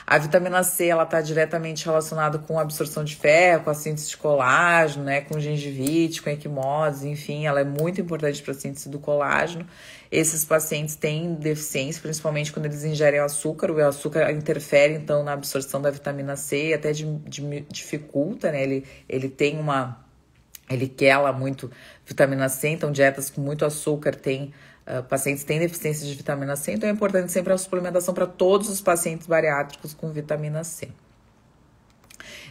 A vitamina C, ela está diretamente relacionada com a absorção de ferro, com a síntese de colágeno, né, com gengivite, com equimose, enfim, ela é muito importante para a síntese do colágeno. Esses pacientes têm deficiência, principalmente quando eles ingerem açúcar. O açúcar interfere, então, na absorção da vitamina C e até dificulta, né, ele tem ele quela muito vitamina C, então dietas com muito açúcar pacientes têm deficiência de vitamina C, então é importante sempre a suplementação para todos os pacientes bariátricos com vitamina C. Em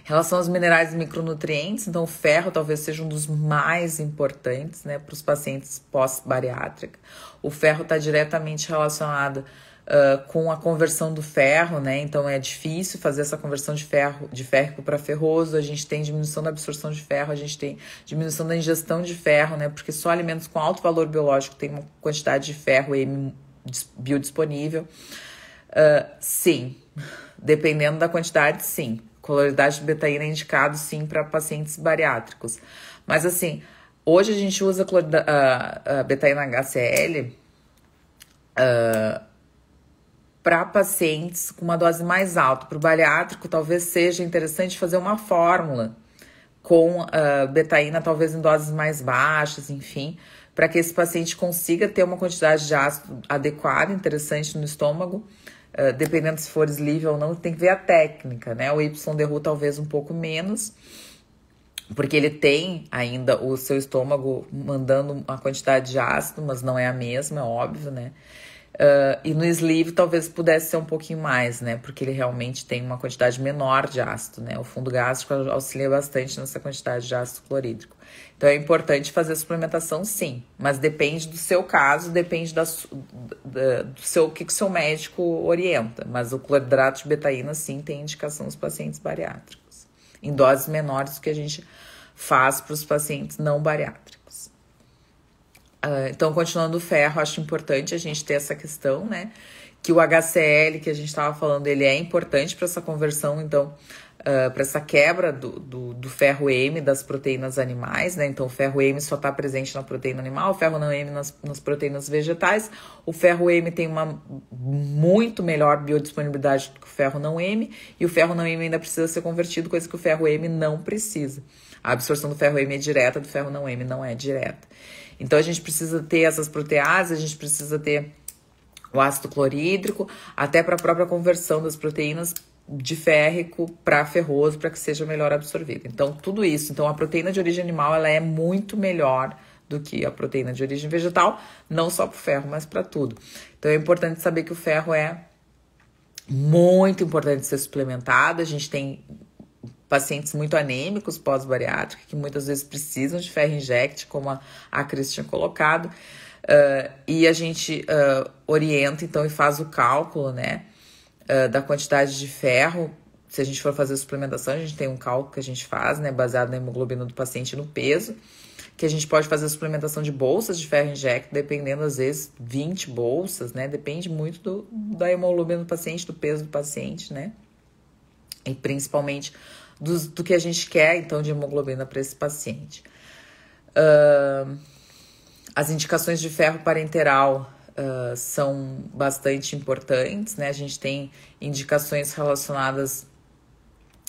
relação aos minerais e micronutrientes, então o ferro talvez seja um dos mais importantes, né, para os pacientes pós-bariátrica. O ferro está diretamente relacionado com a conversão do ferro, né? Então é difícil fazer essa conversão de férrico para ferroso. A gente tem diminuição da absorção de ferro, a gente tem diminuição da ingestão de ferro, né? Porque só alimentos com alto valor biológico têm uma quantidade de ferro biodisponível. Sim, dependendo da quantidade, sim. Coloridade de betaína é indicado, sim, para pacientes bariátricos. Mas assim, hoje a gente usa a betaína HCl para pacientes com uma dose mais alta. Para o bariátrico, talvez seja interessante fazer uma fórmula com betaína, talvez em doses mais baixas, enfim, para que esse paciente consiga ter uma quantidade de ácido adequada, interessante no estômago. Dependendo se for sleeve ou não, tem que ver a técnica, né? O YDRU talvez um pouco menos, porque ele tem ainda o seu estômago mandando uma quantidade de ácido, mas não é a mesma, é óbvio, né? E no sleeve talvez pudesse ser um pouquinho mais, né? Porque ele realmente tem uma quantidade menor de ácido, né? O fundo gástrico auxilia bastante nessa quantidade de ácido clorídrico. Então é importante fazer a suplementação, sim, mas depende do seu caso, depende do que o seu médico orienta. Mas o cloridrato de betaína, sim, tem indicação nos pacientes bariátricos, em doses menores do que a gente faz para os pacientes não bariátricos. Então, continuando o ferro, acho importante a gente ter essa questão, né? Que o HCl, que a gente estava falando, ele é importante para essa conversão, então, para essa quebra do ferro M das proteínas animais, né? Então, o ferro M só está presente na proteína animal, o ferro não M nas proteínas vegetais. O ferro M tem uma muito melhor biodisponibilidade do que o ferro não M, e o ferro não M ainda precisa ser convertido, coisa que o ferro M não precisa. A absorção do ferro M é direta, do ferro não M não é direta. Então, a gente precisa ter essas proteases, a gente precisa ter o ácido clorídrico, até para a própria conversão das proteínas de férrico para ferroso, para que seja melhor absorvida. Então, tudo isso. Então, a proteína de origem animal, ela é muito melhor do que a proteína de origem vegetal, não só para o ferro, mas para tudo. Então, é importante saber que o ferro é muito importante ser suplementado. A gente tem pacientes muito anêmicos pós-bariátrica, que muitas vezes precisam de ferro inject, como a Cris tinha colocado, e a gente orienta, então, e faz o cálculo, né, da quantidade de ferro. Se a gente for fazer a suplementação, a gente tem um cálculo que a gente faz, né, baseado na hemoglobina do paciente e no peso, que a gente pode fazer a suplementação de bolsas de ferro inject, dependendo, às vezes, 20 bolsas, né, depende muito da hemoglobina do paciente, do peso do paciente, né, e principalmente do que a gente quer, então, de hemoglobina para esse paciente. As indicações de ferro parenteral são bastante importantes, né? A gente tem indicações relacionadas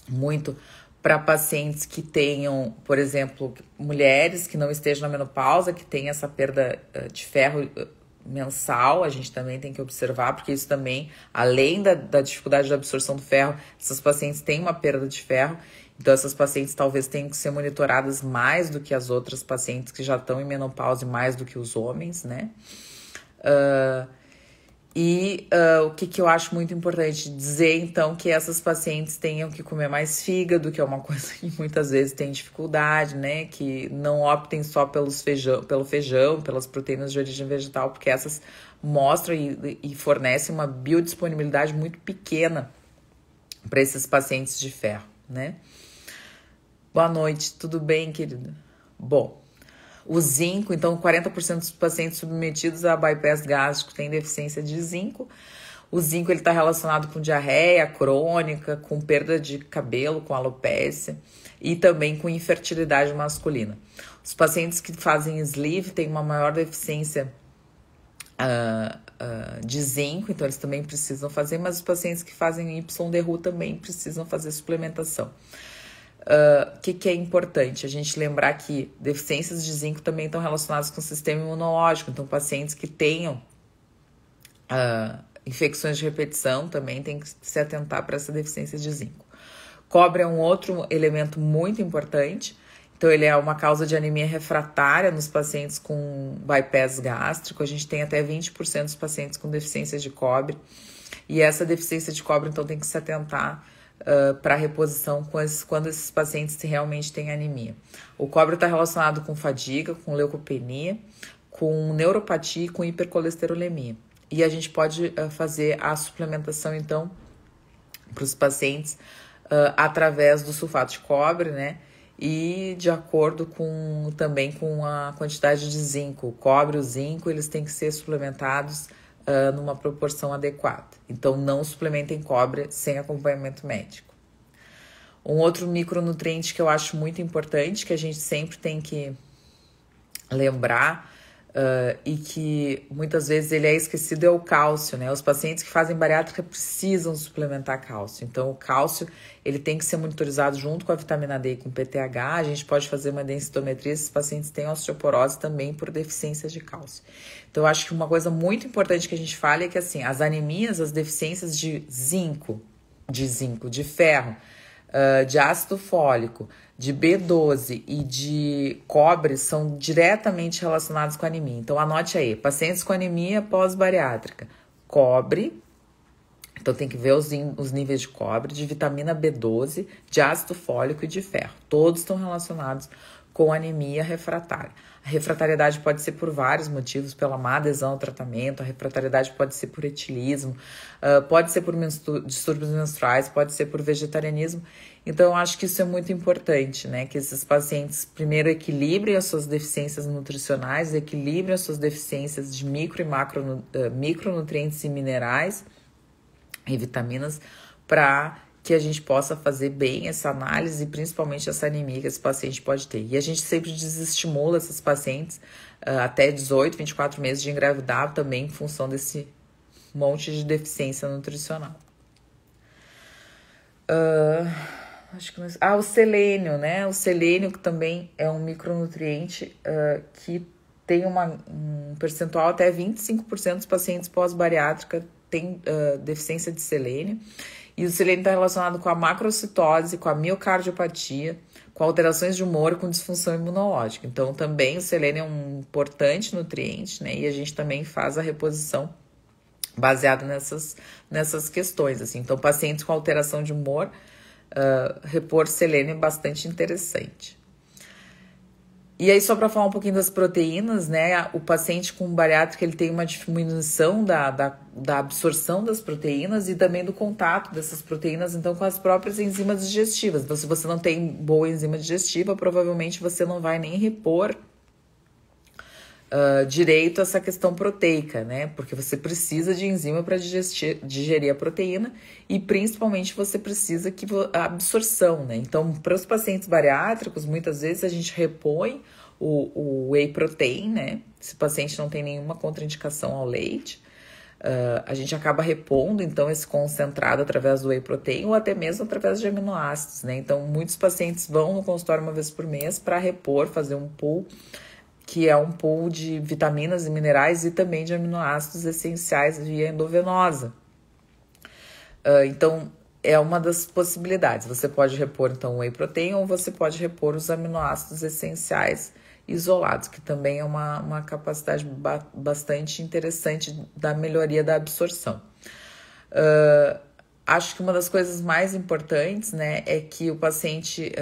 muito para pacientes que tenham, por exemplo, mulheres que não estejam na menopausa, que têm essa perda de ferro mensal. A gente também tem que observar, porque isso também, além da dificuldade de absorção do ferro, essas pacientes têm uma perda de ferro. Então, essas pacientes talvez tenham que ser monitoradas mais do que as outras pacientes que já estão em menopausa, mais do que os homens, né? O que eu acho muito importante dizer, então, que essas pacientes tenham que comer mais fígado, que é uma coisa que muitas vezes tem dificuldade, né? Que não optem só pelo feijão, pelas proteínas de origem vegetal, porque essas mostram e fornecem uma biodisponibilidade muito pequena para esses pacientes de ferro, né? Boa noite, tudo bem, querida? Bom, o zinco, então 40% dos pacientes submetidos a bypass gástrico têm deficiência de zinco. O zinco está relacionado com diarreia crônica, com perda de cabelo, com alopécia e também com infertilidade masculina. Os pacientes que fazem sleeve têm uma maior deficiência de zinco, então eles também precisam fazer, mas os pacientes que fazem YDRU também precisam fazer suplementação. O que é importante? A gente lembrar que deficiências de zinco também estão relacionadas com o sistema imunológico, então pacientes que tenham infecções de repetição também tem que se atentar para essa deficiência de zinco. Cobre é um outro elemento muito importante, então ele é uma causa de anemia refratária nos pacientes com bypass gástrico. A gente tem até 20% dos pacientes com deficiência de cobre, e essa deficiência de cobre então tem que se atentar para reposição quando esses pacientes realmente têm anemia. O cobre está relacionado com fadiga, com leucopenia, com neuropatia e com hipercolesterolemia. E a gente pode fazer a suplementação, então, para os pacientes através do sulfato de cobre, né? E de acordo também com a quantidade de zinco. O cobre e o zinco, eles têm que ser suplementados numa proporção adequada. Então, não suplementem cobre sem acompanhamento médico. Um outro micronutriente que eu acho muito importante, que a gente sempre tem que lembrar, e que muitas vezes ele é esquecido, é o cálcio, né? Os pacientes que fazem bariátrica precisam suplementar cálcio. Então, o cálcio, ele tem que ser monitorizado junto com a vitamina D e com o PTH. A gente pode fazer uma densitometria. Esses pacientes têm osteoporose também por deficiência de cálcio. Então, eu acho que uma coisa muito importante que a gente fala é que, assim, as anemias, as deficiências de zinco, de ferro, de ácido fólico, de B12 e de cobre são diretamente relacionados com anemia. Então, anote aí, pacientes com anemia pós-bariátrica, cobre, então tem que ver os níveis de cobre, de vitamina B12, de ácido fólico e de ferro. Todos estão relacionados com anemia refratária. A refratariedade pode ser por vários motivos, pela má adesão ao tratamento, a refratariedade pode ser por etilismo, pode ser por distúrbios menstruais, pode ser por vegetarianismo. Então, eu acho que isso é muito importante, né? Que esses pacientes, primeiro, equilibrem as suas deficiências nutricionais, equilibrem as suas deficiências de micro e micronutrientes e minerais e vitaminas, para que a gente possa fazer bem essa análise e principalmente essa anemia que esse paciente pode ter. E a gente sempre desestimula esses pacientes até 18, 24 meses de engravidar também em função desse monte de deficiência nutricional. O selênio, né? O selênio, que também é um micronutriente que tem um percentual até 25% dos pacientes pós-bariátrica tem deficiência de selênio. E o selênio está relacionado com a macrocitose, com a miocardiopatia, com alterações de humor e com disfunção imunológica. Então, também o selênio é um importante nutriente, né? E a gente também faz a reposição baseada nessas questões, assim. Então, pacientes com alteração de humor, repor selênio é bastante interessante. E aí, só para falar um pouquinho das proteínas, né? O paciente com bariátrica, ele tem uma diminuição da absorção das proteínas e também do contato dessas proteínas, então, com as próprias enzimas digestivas. Então, se você não tem boa enzima digestiva, provavelmente você não vai nem repor direito a essa questão proteica, né? Porque você precisa de enzima para digerir a proteína e principalmente você precisa a absorção, né? Então, para os pacientes bariátricos, muitas vezes a gente repõe o whey protein, né? Se o paciente não tem nenhuma contraindicação ao leite, a gente acaba repondo, então, esse concentrado através do whey protein ou até mesmo através de aminoácidos, né? Então, muitos pacientes vão no consultório uma vez por mês para repor, fazer um pool, que é um pool de vitaminas e minerais e também de aminoácidos essenciais via endovenosa. Então, é uma das possibilidades. Você pode repor, então, o whey protein ou você pode repor os aminoácidos essenciais isolados, que também é uma capacidade bastante interessante da melhoria da absorção. Acho que uma das coisas mais importantes, né, é que o paciente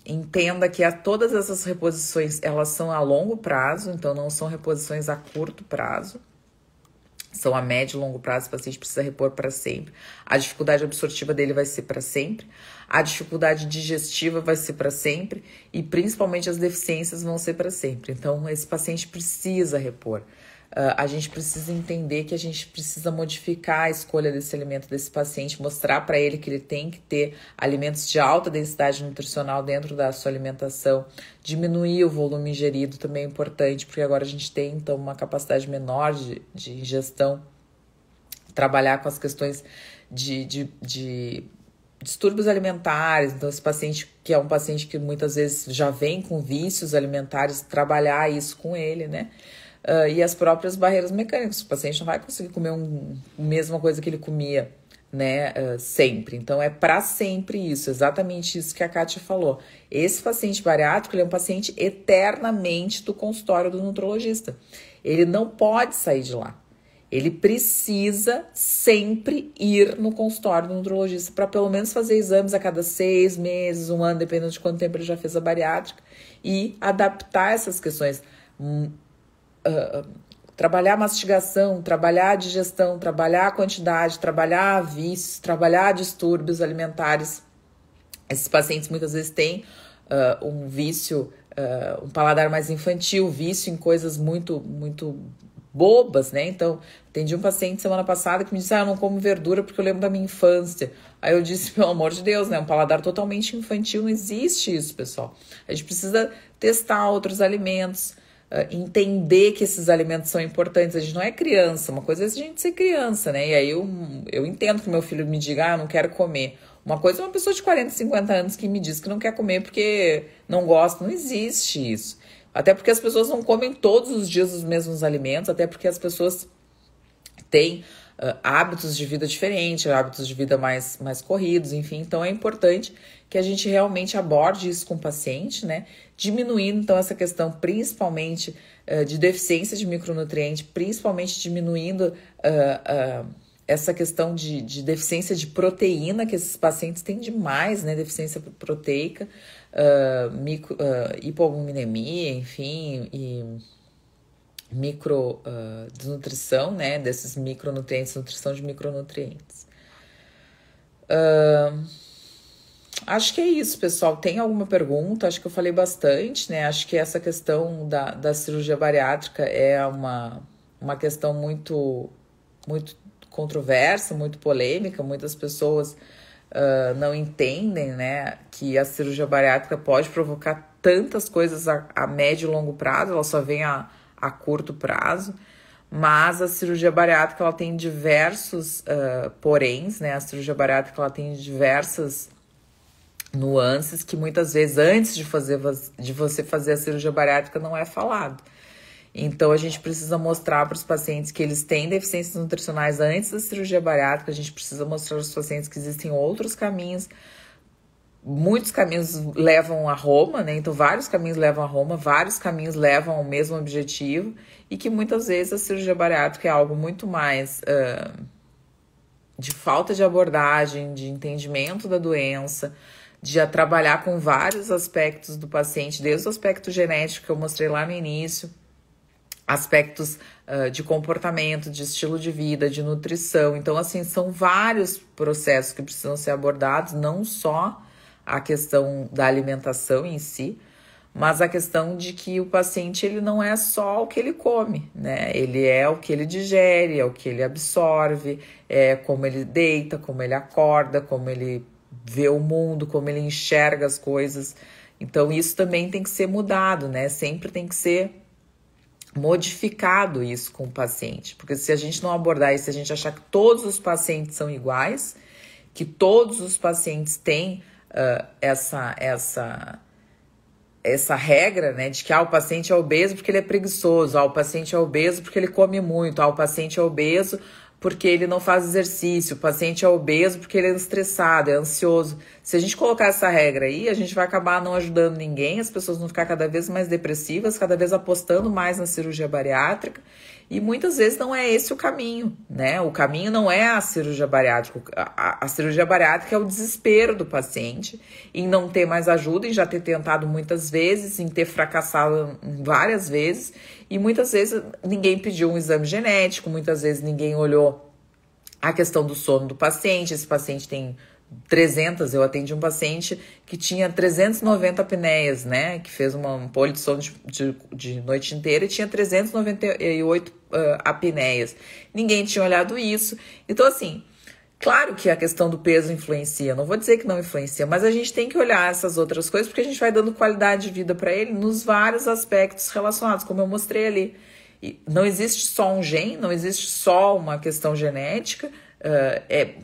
entenda que todas essas reposições, elas são a longo prazo, então não são reposições a curto prazo, são a médio e longo prazo. O paciente precisa repor para sempre. A dificuldade absortiva dele vai ser para sempre, a dificuldade digestiva vai ser para sempre e principalmente as deficiências vão ser para sempre. Então, esse paciente precisa repor. a gente precisa entender que a gente precisa modificar a escolha desse alimento desse paciente, mostrar para ele que ele tem que ter alimentos de alta densidade nutricional dentro da sua alimentação, diminuir o volume ingerido também é importante, porque agora a gente tem então uma capacidade menor de ingestão, trabalhar com as questões de distúrbios alimentares. Então esse paciente que é um paciente que muitas vezes já vem com vícios alimentares, trabalhar isso com ele, né? E as próprias barreiras mecânicas, o paciente não vai conseguir comer a mesma coisa que ele comia, né, sempre. Então é para sempre isso, exatamente isso que a Kátia falou. Esse paciente bariátrico, ele é um paciente eternamente do consultório do nutrologista. Ele não pode sair de lá. Ele precisa sempre ir no consultório do nutrologista para pelo menos fazer exames a cada 6 meses, 1 ano, dependendo de quanto tempo ele já fez a bariátrica, e adaptar essas questões. Trabalhar a mastigação, trabalhar a digestão, trabalhar a quantidade, trabalhar vícios, trabalhar distúrbios alimentares. Esses pacientes muitas vezes têm um vício, um paladar mais infantil, vício em coisas muito bobas, né? Então, atendi um paciente semana passada que me disse, eu não como verdura porque eu lembro da minha infância. Aí eu disse, pelo amor de Deus, né? Um paladar totalmente infantil, não existe isso, pessoal. A gente precisa testar outros alimentos, entender que esses alimentos são importantes. A gente não é criança, uma coisa é a gente ser criança, né? E aí eu entendo que meu filho me diga, eu não quero comer. Uma coisa é uma pessoa de 40, 50 anos que me diz que não quer comer porque não gosta. Não existe isso. Até porque as pessoas não comem todos os dias os mesmos alimentos, até porque as pessoas têm hábitos de vida diferentes, hábitos de vida mais corridos, enfim. Então é importante que a gente realmente aborde isso com o paciente, né? Diminuindo então essa questão principalmente de deficiência de micronutrientes, principalmente diminuindo essa questão de deficiência de proteína, que esses pacientes têm demais, né? Deficiência proteica, hipoalbuminemia, enfim, e desnutrição, né? Desses micronutrientes, nutrição de micronutrientes. Acho que é isso, pessoal. Tem alguma pergunta? Acho que eu falei bastante, né? Acho que essa questão da cirurgia bariátrica é uma questão muito controversa, muito polêmica. Muitas pessoas não entendem, né, que a cirurgia bariátrica pode provocar tantas coisas a médio e longo prazo, ela só vem a curto prazo. Mas a cirurgia bariátrica ela tem diversos poréns, né? A cirurgia bariátrica ela tem diversas nuances que muitas vezes antes de você fazer a cirurgia bariátrica não é falado. Então a gente precisa mostrar para os pacientes que eles têm deficiências nutricionais antes da cirurgia bariátrica, a gente precisa mostrar para os pacientes que existem outros caminhos. Muitos caminhos levam a Roma, né? Então vários caminhos levam a Roma, vários caminhos levam ao mesmo objetivo e que muitas vezes a cirurgia bariátrica é algo muito mais de falta de abordagem, de entendimento da doença, de trabalhar com vários aspectos do paciente, desde o aspecto genético que eu mostrei lá no início, aspectos de comportamento, de estilo de vida, de nutrição. Então, assim, são vários processos que precisam ser abordados, não só a questão da alimentação em si, mas a questão de que o paciente ele não é só o que ele come, né? Ele é o que ele digere, é o que ele absorve, é como ele deita, como ele acorda, como ele vê o mundo, como ele enxerga as coisas. Então, isso também tem que ser mudado, né? Sempre tem que ser modificado isso com o paciente, porque se a gente não abordar isso, se a gente achar que todos os pacientes são iguais, que todos os pacientes têm essa regra, né, de que o paciente é obeso porque ele é preguiçoso, o paciente é obeso porque ele come muito, o paciente é obeso porque ele não faz exercício, o paciente é obeso porque ele é estressado, é ansioso. Se a gente colocar essa regra aí, a gente vai acabar não ajudando ninguém, as pessoas vão ficar cada vez mais depressivas, cada vez apostando mais na cirurgia bariátrica, e muitas vezes não é esse o caminho, né? O caminho não é a cirurgia bariátrica. A cirurgia bariátrica é o desespero do paciente em não ter mais ajuda, em já ter tentado muitas vezes, em ter fracassado várias vezes, e muitas vezes ninguém pediu um exame genético, muitas vezes ninguém olhou a questão do sono do paciente. Esse paciente tem 300, eu atendi um paciente que tinha 390 apneias, né? Que fez um pole de sono de noite inteira e tinha 398 apneias. Ninguém tinha olhado isso. Então, assim, claro que a questão do peso influencia. Não vou dizer que não influencia, mas a gente tem que olhar essas outras coisas porque a gente vai dando qualidade de vida para ele nos vários aspectos relacionados, como eu mostrei ali. E não existe só um gene, não existe só uma questão genética, é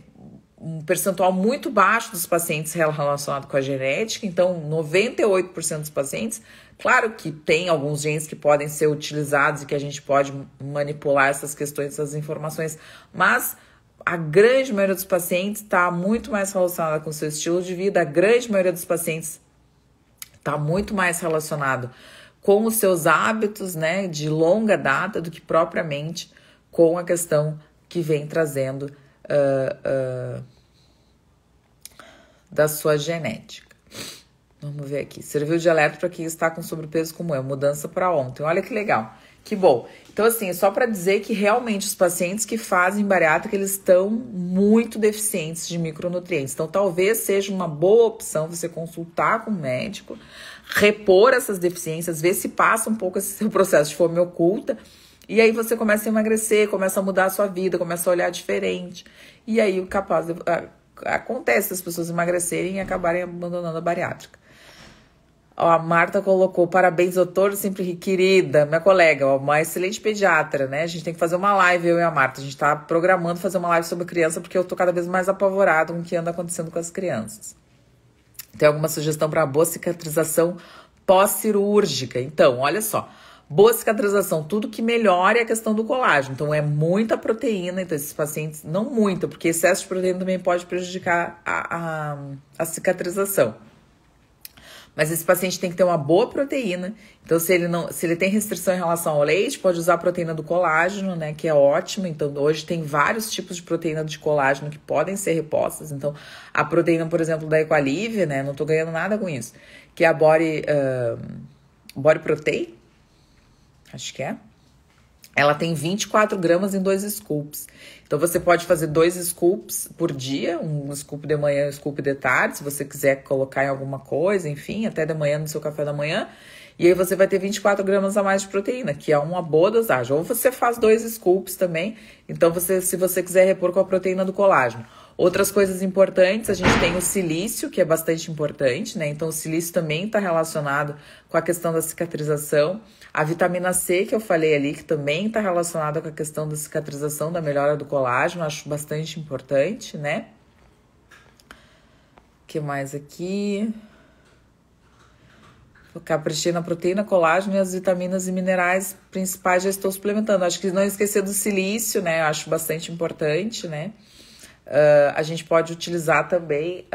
um percentual muito baixo dos pacientes relacionado com a genética, então 98% dos pacientes, claro que tem alguns genes que podem ser utilizados e que a gente pode manipular essas questões, essas informações, mas a grande maioria dos pacientes está muito mais relacionada com o seu estilo de vida, a grande maioria dos pacientes está muito mais relacionado com os seus hábitos, né, de longa data do que propriamente com a questão que vem trazendo da sua genética. Vamos ver aqui. Serviu de alerta para quem está com sobrepeso como eu. Mudança para ontem. Olha que legal. Que bom. Então, assim, só para dizer que realmente os pacientes que fazem bariátrica, eles estão muito deficientes de micronutrientes. Então, talvez seja uma boa opção você consultar com o médico, repor essas deficiências, ver se passa um pouco esse seu processo de fome oculta. E aí você começa a emagrecer, começa a mudar a sua vida, começa a olhar diferente. E aí acontece as pessoas emagrecerem e acabarem abandonando a bariátrica. Ó, a Marta colocou, parabéns, doutor, sempre querida, minha colega, ó, uma excelente pediatra, né? A gente tem que fazer uma live, eu e a Marta. A gente tá programando fazer uma live sobre criança, porque eu tô cada vez mais apavorado com o que anda acontecendo com as crianças. Tem alguma sugestão para boa cicatrização pós-cirúrgica? Então, olha só. Boa cicatrização, tudo que melhore a questão do colágeno. Então, é muita proteína. Então, esses pacientes, não muita, porque excesso de proteína também pode prejudicar a cicatrização. Mas esse paciente tem que ter uma boa proteína. Então, se ele tem restrição em relação ao leite, pode usar a proteína do colágeno, né? Que é ótima. Então, hoje tem vários tipos de proteína de colágeno que podem ser repostas. Então, a proteína, por exemplo, da Equalivia, né? Não tô ganhando nada com isso. Que é a Body Protein. Acho que é. Ela tem 24 gramas em 2 scoops. Então, você pode fazer 2 scoops por dia, um scoop de manhã e um scoop de tarde, se você quiser colocar em alguma coisa, enfim, até de manhã no seu café da manhã. E aí você vai ter 24 gramas a mais de proteína, que é uma boa dosagem. Ou você faz 2 scoops também, então se você quiser repor com a proteína do colágeno. Outras coisas importantes, a gente tem o silício, que é bastante importante, né? Então, o silício também está relacionado com a questão da cicatrização. A vitamina C, que eu falei ali, que também está relacionada com a questão da cicatrização, da melhora do colágeno, acho bastante importante, né? O que mais aqui? Caprichei na proteína, colágeno e as vitaminas e minerais principais já estou suplementando. Acho que não esquecer do silício, né? Acho bastante importante, né? A gente pode utilizar também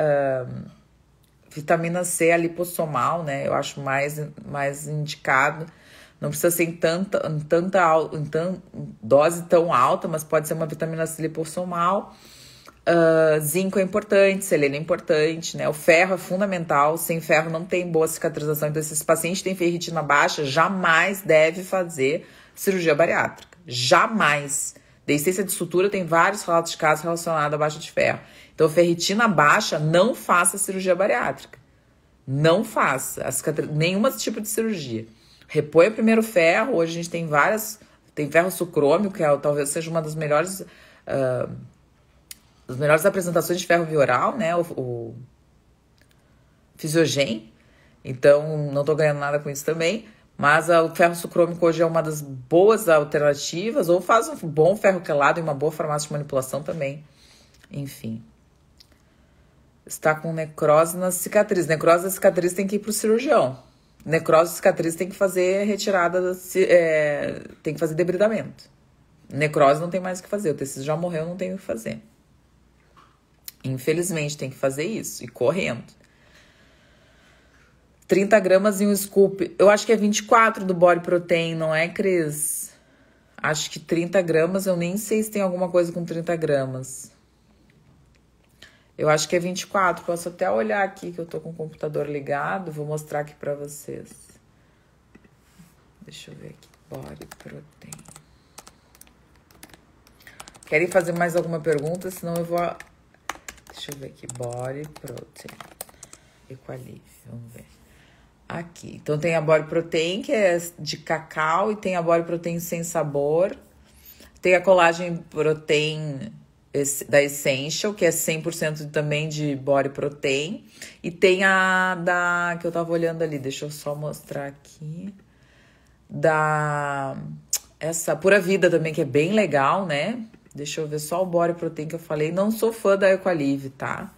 vitamina C, a lipossomal, né? Eu acho mais indicado. Não precisa ser em dose tão alta, mas pode ser uma vitamina C lipossomal. Zinco é importante, selênio é importante, né? O ferro é fundamental. Sem ferro não tem boa cicatrização. Então, se esse paciente tem ferritina baixa, jamais deve fazer cirurgia bariátrica. Jamais. Deficiência de sutura tem vários relatos de casos relacionados à baixa de ferro. Então, ferritina baixa, não faça cirurgia bariátrica. Não faça nenhum tipo de cirurgia. Repõe primeiro ferro. Hoje a gente tem tem ferro sucrômico, que talvez seja uma das melhores apresentações de ferro vioral, né? O Fisiogen. Então, não tô ganhando nada com isso também. Mas o ferro sucrômico hoje é uma das boas alternativas. Ou faz um bom ferro quelado e uma boa farmácia de manipulação também. Enfim. Está com necrose na cicatriz. Necrose da cicatriz tem que ir pro cirurgião. Necrose da cicatriz tem que fazer retirada, tem que fazer debridamento. Necrose não tem mais o que fazer. O tecido já morreu, não tem o que fazer. Infelizmente, tem que fazer isso. E correndo. 30 gramas em um scoop. Eu acho que é 24 do Body Protein, não é, Cris? Acho que 30 gramas, eu nem sei se tem alguma coisa com 30 gramas. Eu acho que é 24. Posso até olhar aqui, que eu tô com o computador ligado. Vou mostrar aqui pra vocês. Deixa eu ver aqui. Body Protein. Querem fazer mais alguma pergunta? Senão eu vou... Deixa eu ver aqui. Body Protein. Equalivre. Vamos ver. Aqui. Então, tem a Body Protein, que é de cacau. E tem a Body Protein sem sabor. Tem a Collagen Protein da Essential, que é 100% também de Body Protein. E tem a da... que eu tava olhando ali. Deixa eu só mostrar aqui. Essa Pura Vida também, que é bem legal, né? Deixa eu ver só o Body Protein que eu falei. Não sou fã da Equalive, tá?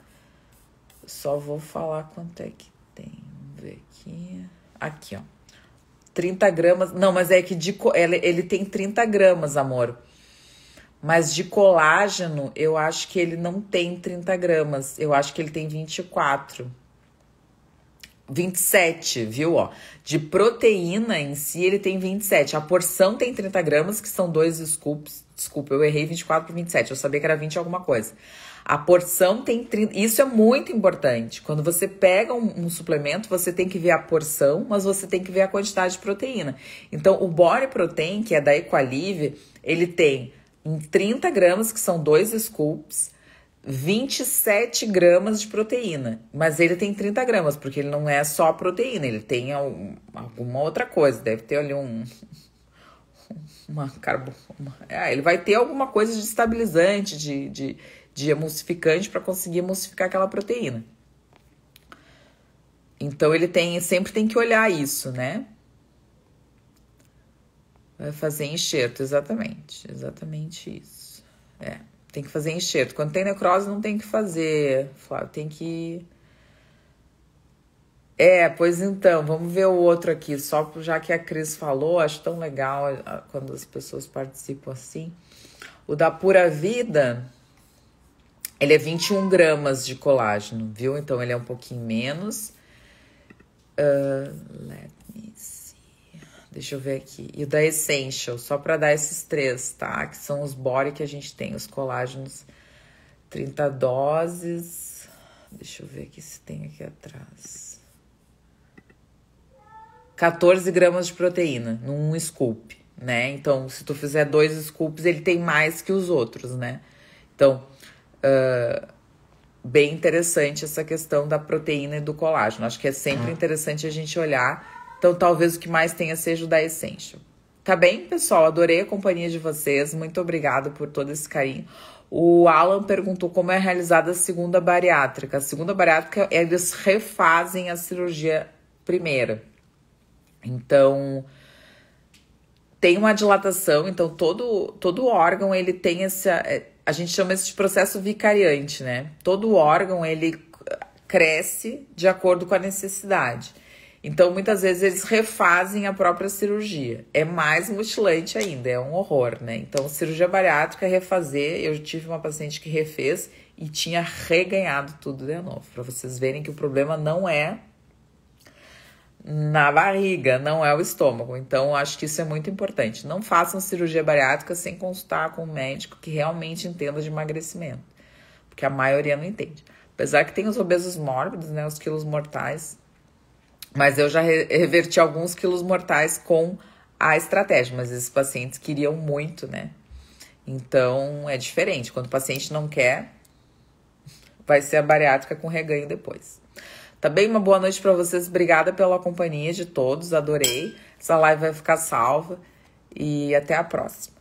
Só vou falar quanto é que tem. Vamos ver aqui. Aqui, ó. 30 gramas. Não, mas é que ele tem 30 gramas, amor. Mas de colágeno, eu acho que ele não tem 30 gramas. Eu acho que ele tem 24. 27, viu? Ó, de proteína em si, ele tem 27. A porção tem 30 gramas, que são 2 scoops. Desculpa, eu errei 24 por 27. Eu sabia que era 20 alguma coisa. A porção tem 30. Isso é muito importante. Quando você pega um suplemento, você tem que ver a porção, mas você tem que ver a quantidade de proteína. Então, o Body Protein, que é da Equalive, ele tem em 30 gramas, que são 2 scoops, 27 gramas de proteína. Mas ele tem 30 gramas, porque ele não é só proteína, ele tem alguma outra coisa. Deve ter ali ele vai ter alguma coisa de estabilizante, de emulsificante para conseguir emulsificar aquela proteína. Então sempre tem que olhar isso, né? Vai fazer enxerto, exatamente isso. Tem que fazer enxerto. Quando tem necrose, não tem que fazer, Flávio, tem que... Pois então, vamos ver o outro aqui, só já que a Cris falou, acho tão legal quando as pessoas participam assim. O da Pura Vida, ele é 21 gramas de colágeno, viu? Então, ele é um pouquinho menos. Let me see. Deixa eu ver aqui. E o da Essential, só para dar esses 3, tá? Que são os body que a gente tem, os colágenos, 30 doses. Deixa eu ver aqui se tem aqui atrás. 14 gramas de proteína num scoop, né? Então, se tu fizer 2 scoops, ele tem mais que os outros, né? Então, bem interessante essa questão da proteína e do colágeno. Acho que é sempre interessante a gente olhar. Então, talvez o que mais tenha seja o da Essential. Tá bem, pessoal? Adorei a companhia de vocês. Muito obrigada por todo esse carinho. O Alan perguntou como é realizada a segunda bariátrica. A segunda bariátrica, eles refazem a cirurgia primeira. Então, tem uma dilatação, então todo órgão, ele tem a gente chama esse de processo vicariante, né? Todo órgão, ele cresce de acordo com a necessidade. Então, muitas vezes, eles refazem a própria cirurgia. É mais mutilante ainda, é um horror, né? Então, cirurgia bariátrica, refazer, eu tive uma paciente que refez e tinha reganhado tudo de novo. Para vocês verem que o problema não é na barriga, não é o estômago. Então, acho que isso é muito importante. Não façam cirurgia bariátrica sem consultar com um médico que realmente entenda de emagrecimento. Porque a maioria não entende. Apesar que tem os obesos mórbidos, né? Os quilos mortais. Mas eu já reverti alguns quilos mortais com a estratégia. Mas esses pacientes queriam muito, né? Então, é diferente. Quando o paciente não quer, vai ser a bariátrica com reganho depois. Tá bem? Uma boa noite para vocês. Obrigada pela companhia de todos. Adorei. Essa live vai ficar salva. E até a próxima.